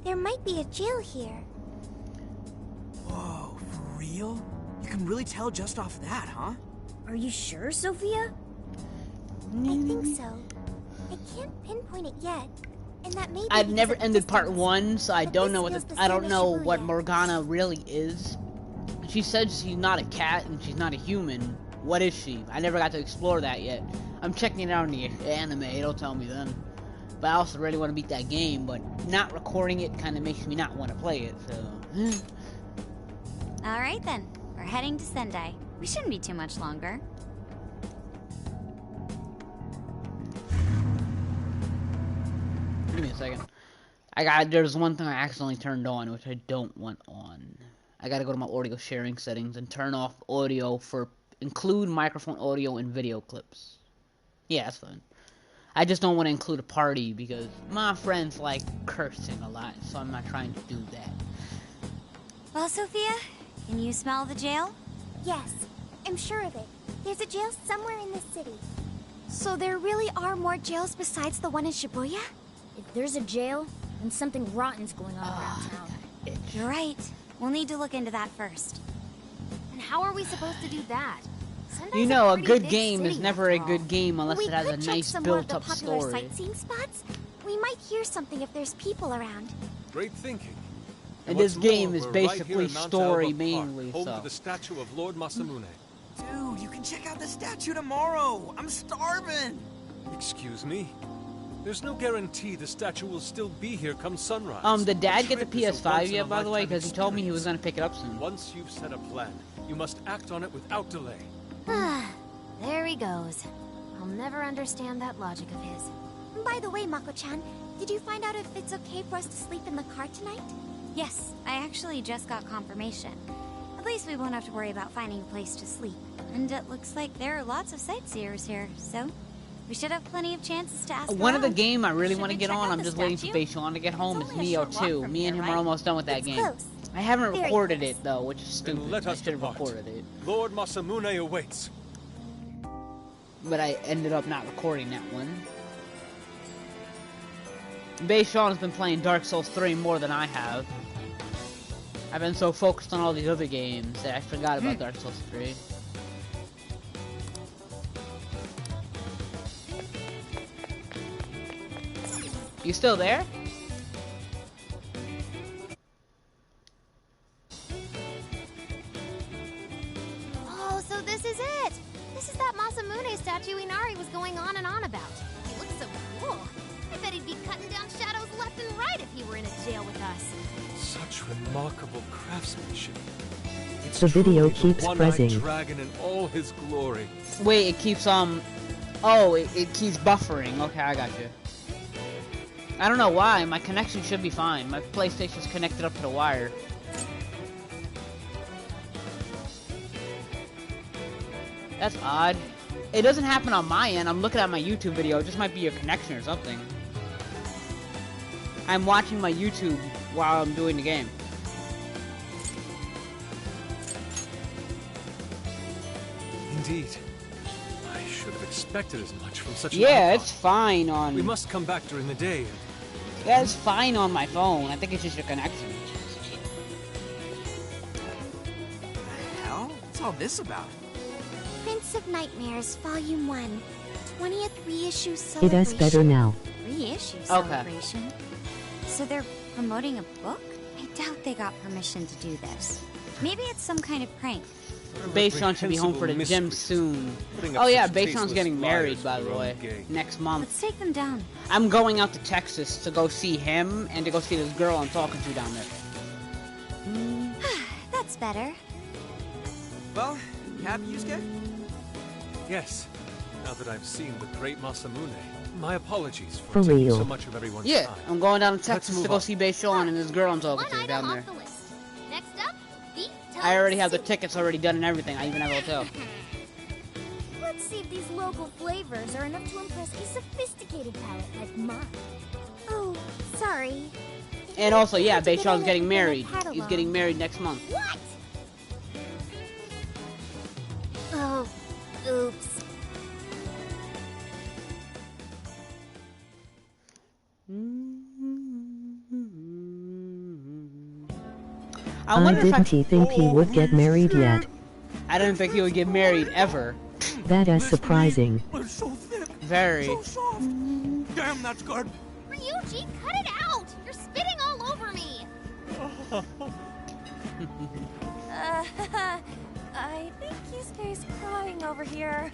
B: There might be a jail here.
G: Whoa, for real? You can really tell just off that, huh?
B: Are you sure, Sophia? I think so. I can't pinpoint it yet. And that may be
N: I've never
B: because of
N: ended part
B: distance.
N: 1, so I
B: But
N: don't
B: this
N: know what
B: feels the
N: I don't
B: same as
N: know
B: Shibuya.
N: what Morgana really is. She said she's not a cat and she's not a human. What is she? I never got to explore that yet. I'm checking it out in the anime, it'll tell me then. But I also really want to beat that game, but not recording it kind of makes me not want to play it, so...
H: Alright then, we're heading to Sendai. We shouldn't be too much longer.
N: Give me a second. There's one thing I accidentally turned on, which I don't want on. I gotta go to my audio sharing settings and turn off audio for include microphone audio in video clips. Yeah, that's fine. I just don't want to include a party because my friends like cursing a lot, so I'm not trying to do that.
H: Well, Sophia, can you smell the jail?
B: Yes, I'm sure of it. There's a jail somewhere in the city. So there really are more jails besides the one in Shibuya?
P: If there's a jail, then something rotten's going on around town.
H: You're right. We'll need to look into that first.
P: And how are we supposed to do that?
N: You know, a good game is never a good game unless it has a nice built-up story.
B: We could check some more of the popular sightseeing spots. We might hear something if there's people around.
A: Great thinking.
N: And this game
A: more,
N: is
A: we're
N: basically
A: right here in Mount
N: story
A: Alba
N: mainly,
A: Park, home
N: so.
A: to the statue of Lord Masamune.
G: Dude, you can check out the statue tomorrow. I'm starving.
A: Excuse me? There's no guarantee the statue will still be here come sunrise.
N: Did Dad get the
A: trip is a
N: PS5 yet, by the way?
A: once-in-a-lifetime
N: Because he told me he was
A: experience.
N: gonna pick it up soon.
A: Once you've set a plan, you must act on it without delay.
P: There he goes. I'll never understand that logic of his.
B: By the way, Mako-chan, did you find out if it's okay for us to sleep in the car tonight?
H: Yes, I actually just got confirmation. At least we won't have to worry about finding a place to sleep. And it looks like there are lots of sightseers here, so we should have plenty of chances to ask
N: One of the
H: around.
N: game I really
H: Should
N: want to
H: we
N: get
H: check
N: on,
H: out
N: I'm
H: the
N: just waiting for
H: statue?
N: Beishan to get home,
H: It's
N: is
H: only a
N: Neo
H: short walk
N: 2.
H: from
N: Me and
H: here,
N: him are
H: right?
N: almost done with that
B: It's
N: game.
B: close.
N: I haven't
B: Very
N: recorded
B: close.
N: it though, which is
A: Then
N: stupid.
A: let
N: I
A: us
N: should have
A: depart.
N: recorded it.
A: Lord Masamune awaits.
N: But I ended up not recording that one. Beishan has been playing Dark Souls 3 more than I have. I've been so focused on all these other games that I forgot about Dark Souls 3. You still there?
P: Oh, so this is it! This is that Masamune statue Inari was going on and on about. He looks so cool. I bet he'd be cutting down shadows left and right if he were in a jail with us.
A: Such remarkable craftsmanship. It's
F: The video
A: truly
F: keeps
A: the one-eyed
F: pressing.
A: dragon in all his glory.
N: Wait, it keeps, oh, it keeps buffering. Okay, I got you. I don't know why. My connection should be fine. My PlayStation's connected up to the wire. That's odd. It doesn't happen on my end. I'm looking at my YouTube video. It just might be your connection or something. I'm watching my YouTube while I'm doing the game.
A: Indeed. I should have expected as much from such an
N: Yeah,
A: icon.
N: it's fine on...
A: We must come back during the day.
N: Yeah, it's fine on my phone. I think it's just your connection.
G: The hell? What's all this about?
H: Prince of Nightmares, Volume 1. 20th reissue
F: It
H: celebration.
F: is better now.
H: Reissue
N: Okay.
H: celebration? So they're promoting a book? I doubt they got permission to do this. Maybe it's some kind of prank.
N: Baishon should be home for the gym soon. Oh yeah, Baishon's getting married, by the way, next month.
H: Let's take them down.
N: I'm going out to Texas to go see him and to go see this girl I'm talking to down there.
H: That's better.
G: Well, happy, Yusuke?
A: Yes. Now that I've seen the great Masamune, my apologies
F: For
A: for taking
F: real.
A: so much of everyone's
N: Yeah,
A: time.
N: I'm going down to
A: Let's
N: Texas to
A: move
N: go
A: on.
N: see Baishon and this girl I'm talking to down there.
P: Off the list. Next up, beef
N: I already have the
P: soup.
N: tickets already done and everything. I even have a hotel.
B: Let's see if these local flavors are enough to impress a sophisticated palate like mine.
H: Oh, sorry.
N: And also, yeah,
H: How'd you get
N: Baishon's
H: in
N: getting
H: it when I
N: married.
H: had
N: He's
H: alone?
N: getting married next month.
B: What? Oh, oops.
N: I wonder if
F: Didn't he think he would get married yet?
N: I didn't think he would get married ever.
F: That is surprising.
G: We're so thick.
N: Very.
G: So soft. Damn, that's good.
P: Ryuji, cut it out! You're spitting all over me!
D: I think Yusuke's crying over here.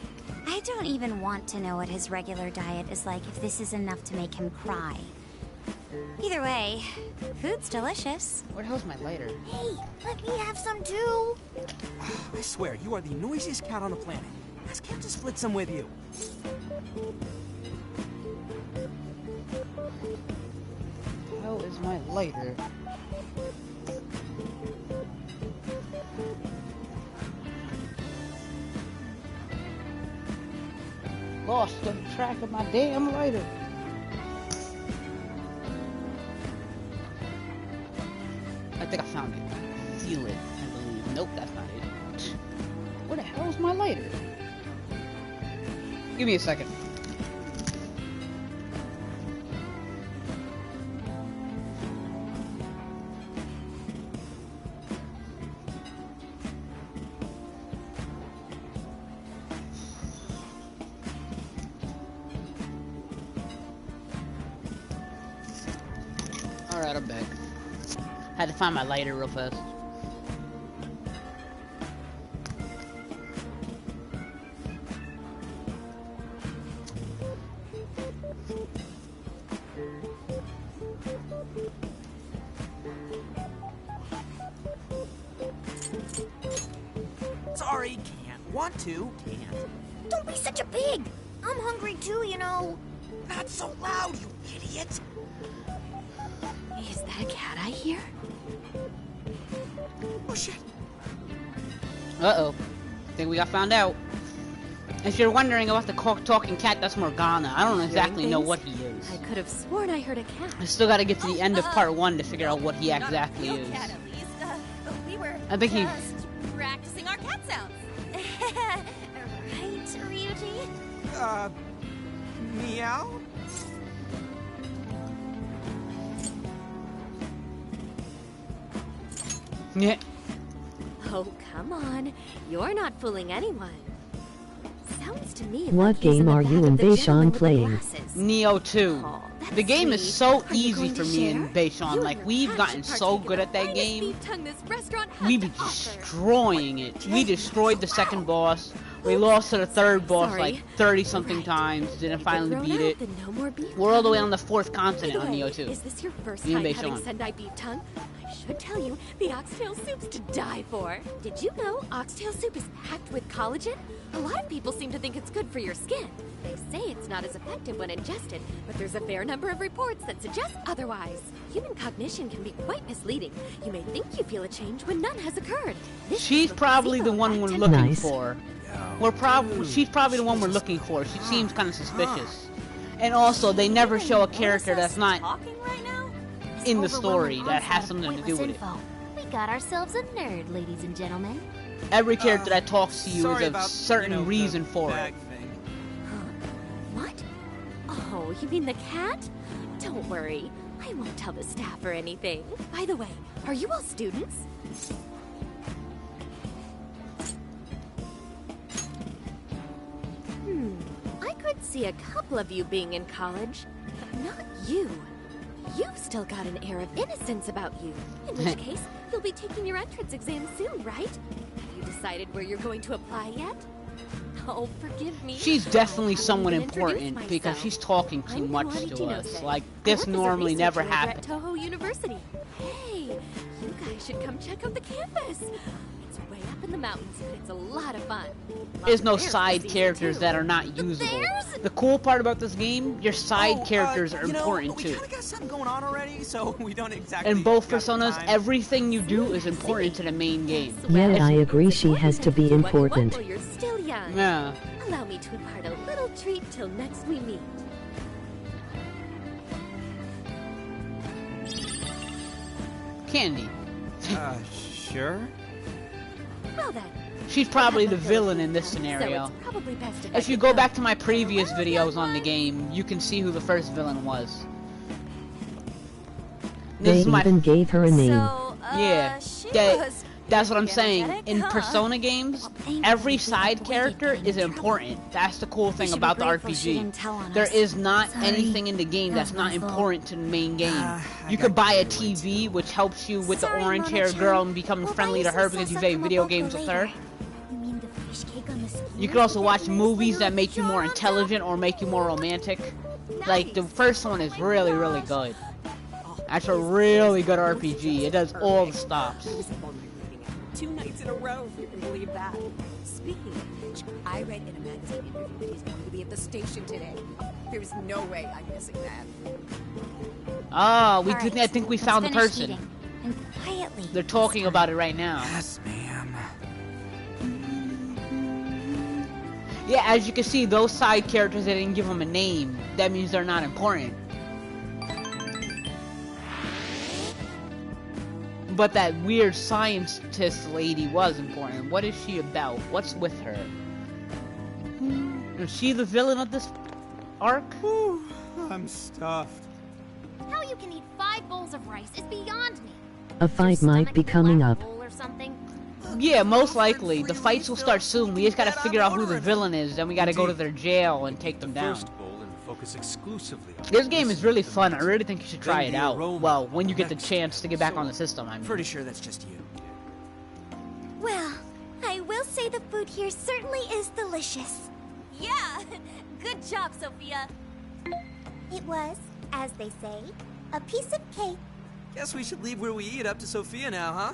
H: I don't even want to know what his regular diet is like if this is enough to make him cry. Either way, food's delicious.
N: Where the hell's my lighter?
B: Hey, let me have some too.
G: I swear, you are the noisiest cat on the planet. Ask him to split some with you.
N: How is my lighter? Lost the track of my damn lighter. I think I found it. Feel it, I believe. Nope, that's not it. Where the hell's my lighter? Give me a second. Alright, I'm back. Had to find my lighter real fast.
G: Sorry, can't. Want to, can't.
B: Don't be such a pig. I'm hungry too, you know.
G: Not so loud, you idiot.
E: Is that a cat I hear?
G: Oh shit.
N: Uh-oh. Think we got found out. If you're wondering about the talking cat, that's Morgana. I don't exactly know what he is.
E: I could have sworn I heard a cat.
N: I still gotta get to the end of part 1 to figure out what he exactly
D: Not a
N: is.
D: real cat, at least. We were
N: I think he-
D: just practicing our cat sounds. Right, Ryuji?
G: Meow?
N: Yeah.
E: Oh, come on. You're not fooling anyone. Sounds to me
F: What
E: like he's in
F: game
E: the
F: are
E: back
F: you
E: of
F: and
E: the gentleman
F: Baishon
E: with the
F: playing?
E: glasses.
N: Neo 2.
E: that's
N: The game is
E: sweet.
N: so
E: Are you
N: easy
E: going
N: for
E: to
N: me and
E: share?
N: Baishon.
E: You
N: Like,
E: and
N: we've
E: your
N: gotten
E: cat
N: so
E: should
N: good at that
E: partake in the
N: game.
E: finest beef tongue this restaurant has
N: We
E: to
N: be
E: offer.
N: destroying it. We destroyed the second boss. We lost to the third boss
E: Sorry.
N: like 30-something times. Didn't finally
E: Thrown
N: beat
E: out,
N: it.
E: then no more beef
N: We're all the way
E: tongue.
N: on the 4th
E: By
N: continent
E: the
N: on
E: way,
N: Neo 2.
E: is this your first
N: Me and
E: time having
N: Baishon.
E: Sendai beef tongue? I should tell you, the oxtail soup's to die for. Did you know oxtail soup is packed with collagen? A lot of people seem to think it's good for your skin. They say it's not as effective when ingested, but there's a fair number of reports that suggest otherwise. Human cognition can be quite misleading. You may think you feel a change when none has occurred. This
N: She's
E: is a
N: probably the
E: placebo
N: one
E: effect
N: we're
E: and
N: looking
F: Nice.
N: for. She's probably the one we're looking for. She seems kind of suspicious. And also, they never show a character that's not in the story that has something to do with it.
P: We got ourselves a nerd, ladies and gentlemen.
N: Every character that talks to you is a certain reason for it.
C: What? Oh, you mean the cat? Don't worry. I won't tell the staff or anything. By the way, are you all students? I could see a couple of you being in college, but not you. You've still got an air of innocence about you. In which case, you'll be taking your entrance exam soon, right? Have you decided where you're going to apply yet? Oh, forgive me.
N: She's definitely someone important because she's talking too much to us. Like, this normally never happens.
C: Toho University. Hey, you guys should come check out the campus. It's way up in the mountains, but it's a lot of fun.
N: There's no side characters that are not usable. The cool part about this game, your side characters are important too.
G: We kinda got something going on already, so we don't exactly.
N: In both Personas, everything you do is important to the main game.
F: Yeah, I agree. She has to be important.
C: Well, you're still young.
N: Yeah.
C: Allow me to impart a little treat till next we meet.
N: Candy.
G: Sure.
C: Well then.
N: She's probably the villain in this scenario.
C: So it's probably best
N: If you go back to my previous videos on the game, you can see who the first villain was.
F: They even gave her a name.
N: Yeah, that's what I'm saying. In Persona games, every side character is important. That's the cool thing about the RPG. There is not anything in the game that's not important to the main game. You could buy a TV, which helps you with the orange-haired girl and becoming friendly to her because you play video games with her. You could also watch movies that make you more intelligent or make you more romantic. Like, the first one is really, really good. That's a really good RPG. It does all the stops.
O: 2 nights in a row, if you can believe that. Speaking of which, I read in a magazine interview that he's going to be at the station today. There's no way I'm missing that.
N: Ah, I think we found the person.
H: And quietly.
N: They're talking about it right now.
G: Yes, ma'am.
N: Yeah, as you can see, those side characters, they didn't give them a name. That means they're not important. But that weird scientist lady was important. What is she about? What's with her? Is she the villain of this arc?
G: Whew, I'm stuffed.
P: How you can eat 5 bowls of rice is beyond me.
F: A fight might be coming up.
P: Or something.
N: Yeah, most likely. The fights will start soon. We just gotta figure out who the villain is. Then we gotta go to their jail and take them down.
A: Focus exclusively on
N: this game is really fun. I really think you should try it out. Well, when you get the chance to get back on the system, I mean.
G: Pretty sure that's just you.
B: Well, I will say the food here certainly is delicious.
E: Yeah! Good job, Sophia!
B: It was, as they say, a piece of cake.
G: Guess we should leave where we eat up to Sophia now, huh?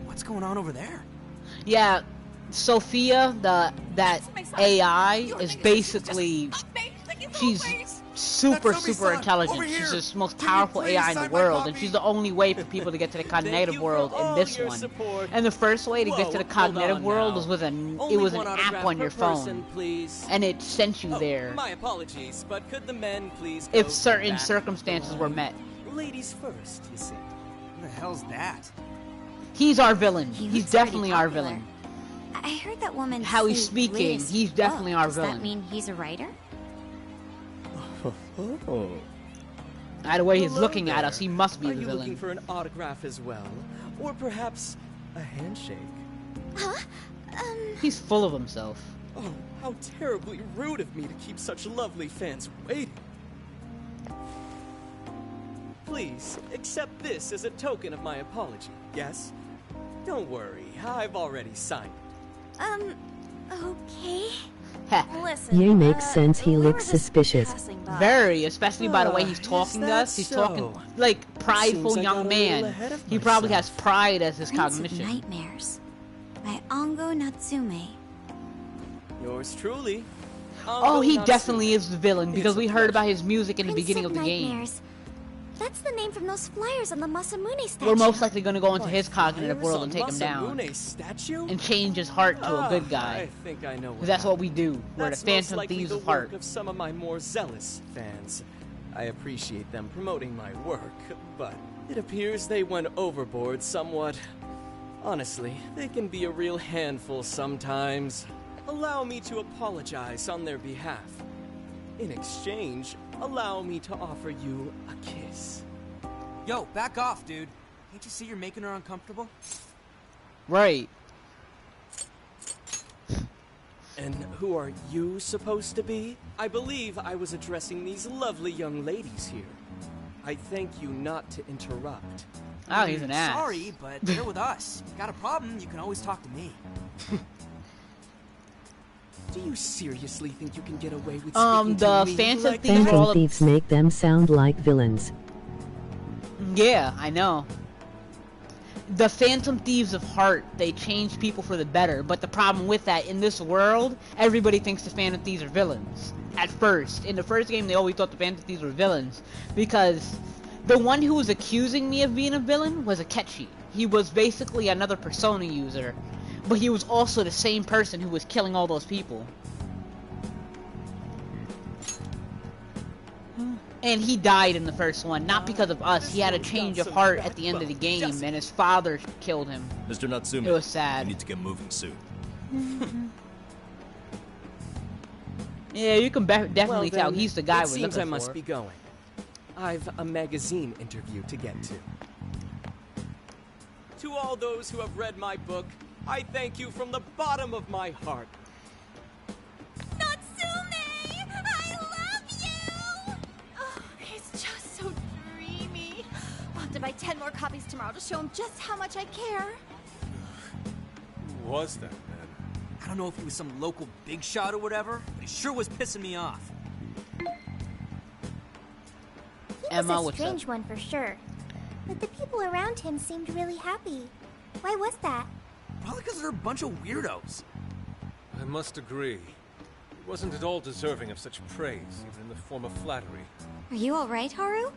G: What's going on over there?
N: Yeah, Sophia, that AI, is basically... She's super intelligent. She's the most powerful AI in the world, and she's the only way for people to get to the cognitive world in this one. And the first way to get to the cognitive world was with an app on your phone, and it sent you there.
Q: My apologies, but could the men please?
N: If certain circumstances were met.
Q: Ladies first, you see.
G: What the hell's that?
N: He's our villain. He's definitely our villain.
H: I heard that woman.
N: How he's speaking, he's definitely our villain.
H: Does that mean he's a writer?
N: By the way he's looking at us, he must be the villain.
Q: Are you looking for an autograph as well? Or perhaps a handshake?
B: Huh?
N: He's full of himself.
Q: Oh, how terribly rude of me to keep such lovely fans waiting. Please, accept this as a token of my apology, yes? Don't worry, I've already signed it.
B: Okay.
F: Listen, yeah, makes sense. He looks suspicious.
N: Very, especially by the way he's talking to us. He's talking like prideful young man. He probably has pride as his cognition.
H: Nightmares by Ongo Natsume.
Q: Yours truly.
N: Oh, he definitely is the villain because we heard about his music in the beginning of the game.
P: That's the name from those flyers on the Masamune statue.
N: We're most likely going to go into his cognitive world and take him down.
Q: Statue?
N: And change his heart to a good guy.
Q: I think I know what.
N: Because that's what we do. We're the
Q: That's
N: Phantom
Q: most likely
N: Thieves
Q: the
N: of Heart.
Q: work of some of my more zealous fans. I appreciate them promoting my work, but it appears they went overboard somewhat. Honestly, they can be a real handful sometimes. Allow me to apologize on their behalf. In exchange, allow me to offer you a kiss.
G: Yo, back off, dude. Can't you see you're making her uncomfortable?
N: Right.
Q: And who are you supposed to be? I believe I was addressing these lovely young ladies here. I thank you not to interrupt.
N: Oh, he's an ass.
G: Sorry, but they're with us. Got a problem, you can always talk to me.
Q: Do you seriously think you can get away with speaking
N: the
Q: to me
N: Phantom
Q: like
N: Thieves
Q: that?
F: Phantom thieves make them sound like villains.
N: Yeah, I know. The Phantom Thieves of Heart, they change people for the better, but the problem with that, in this world, everybody thinks the Phantom Thieves are villains. At first. In the first game, they always thought the Phantom Thieves were villains, because the one who was accusing me of being a villain was Akechi. He was basically another Persona user, but he was also the same person who was killing all those people. And he died in the first one, not because of us. He had a change of heart at the end of the game, and his father killed him.
R: Mr. Natsume,
N: it was sad.
R: You need to get moving soon.
N: Yeah, you can definitely tell he's the guy we're looking for.
Q: It seems I must be going. I've a magazine interview to get to. To all those who have read my book, I thank you from the bottom of my heart.
B: Natsume! I love you! Oh, he's just so dreamy. I'll have to buy 10 more copies tomorrow to show him just how much I care.
A: Who was that man?
G: I don't know if he was some local big shot or whatever, but he sure was pissing me off.
P: He was a strange one for sure. But the people around him seemed really happy. Why was that?
G: Probably because they're a bunch of weirdos.
A: I must agree. He wasn't at all deserving of such praise, even in the form of flattery.
H: Are you alright, Haru?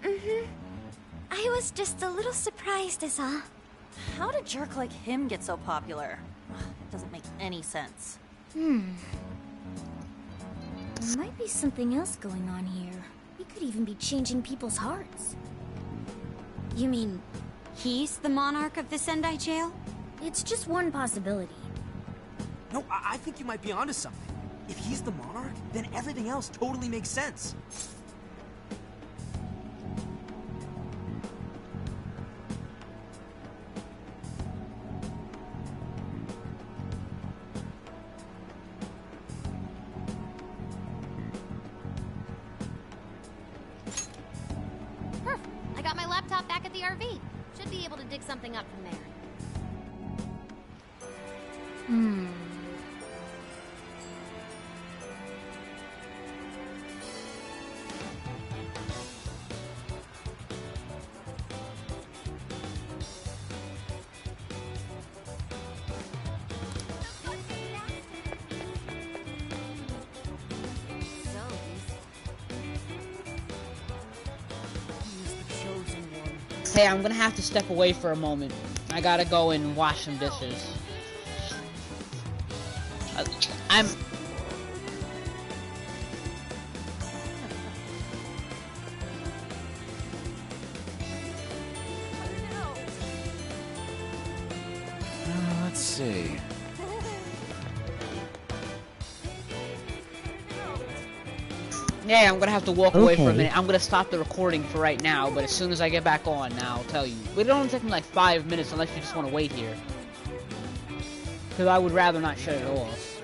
P: Mm-hmm. I was just a little surprised is all.
D: How did a jerk like him get so popular? It doesn't make any sense.
H: There might be something else going on here. He could even be changing people's hearts. You mean, he's the monarch of the Sendai jail?
P: It's just one possibility.
G: No, I think you might be onto something. If he's the monarch, then everything else totally makes sense.
P: Perfect. I got my laptop back at the RV. Should be able to dig something up from there.
N: Hey, I'm gonna have to step away for a moment. I gotta go and wash some dishes. I'm...
R: Let's see.
N: Yeah, I'm gonna have to walk away for a minute. I'm gonna stop the recording for right now, but as soon as I get back on, now I'll tell you. But it only take me like 5 minutes unless you just want to wait here. Because I would rather not shut it off.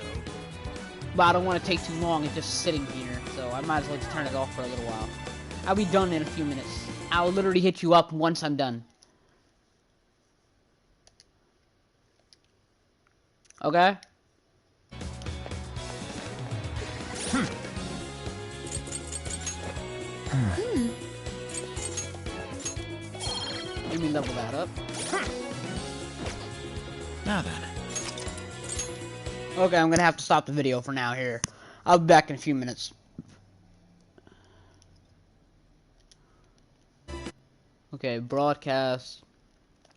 N: But I don't want to take too long. It's just sitting here, so I might as well just turn it off for a little while. I'll be done in a few minutes. I'll literally hit you up once I'm done. Okay? Let me level that up.
R: Now then.
N: Okay, I'm gonna have to stop the video for now here. I'll be back in a few minutes. Okay, broadcast.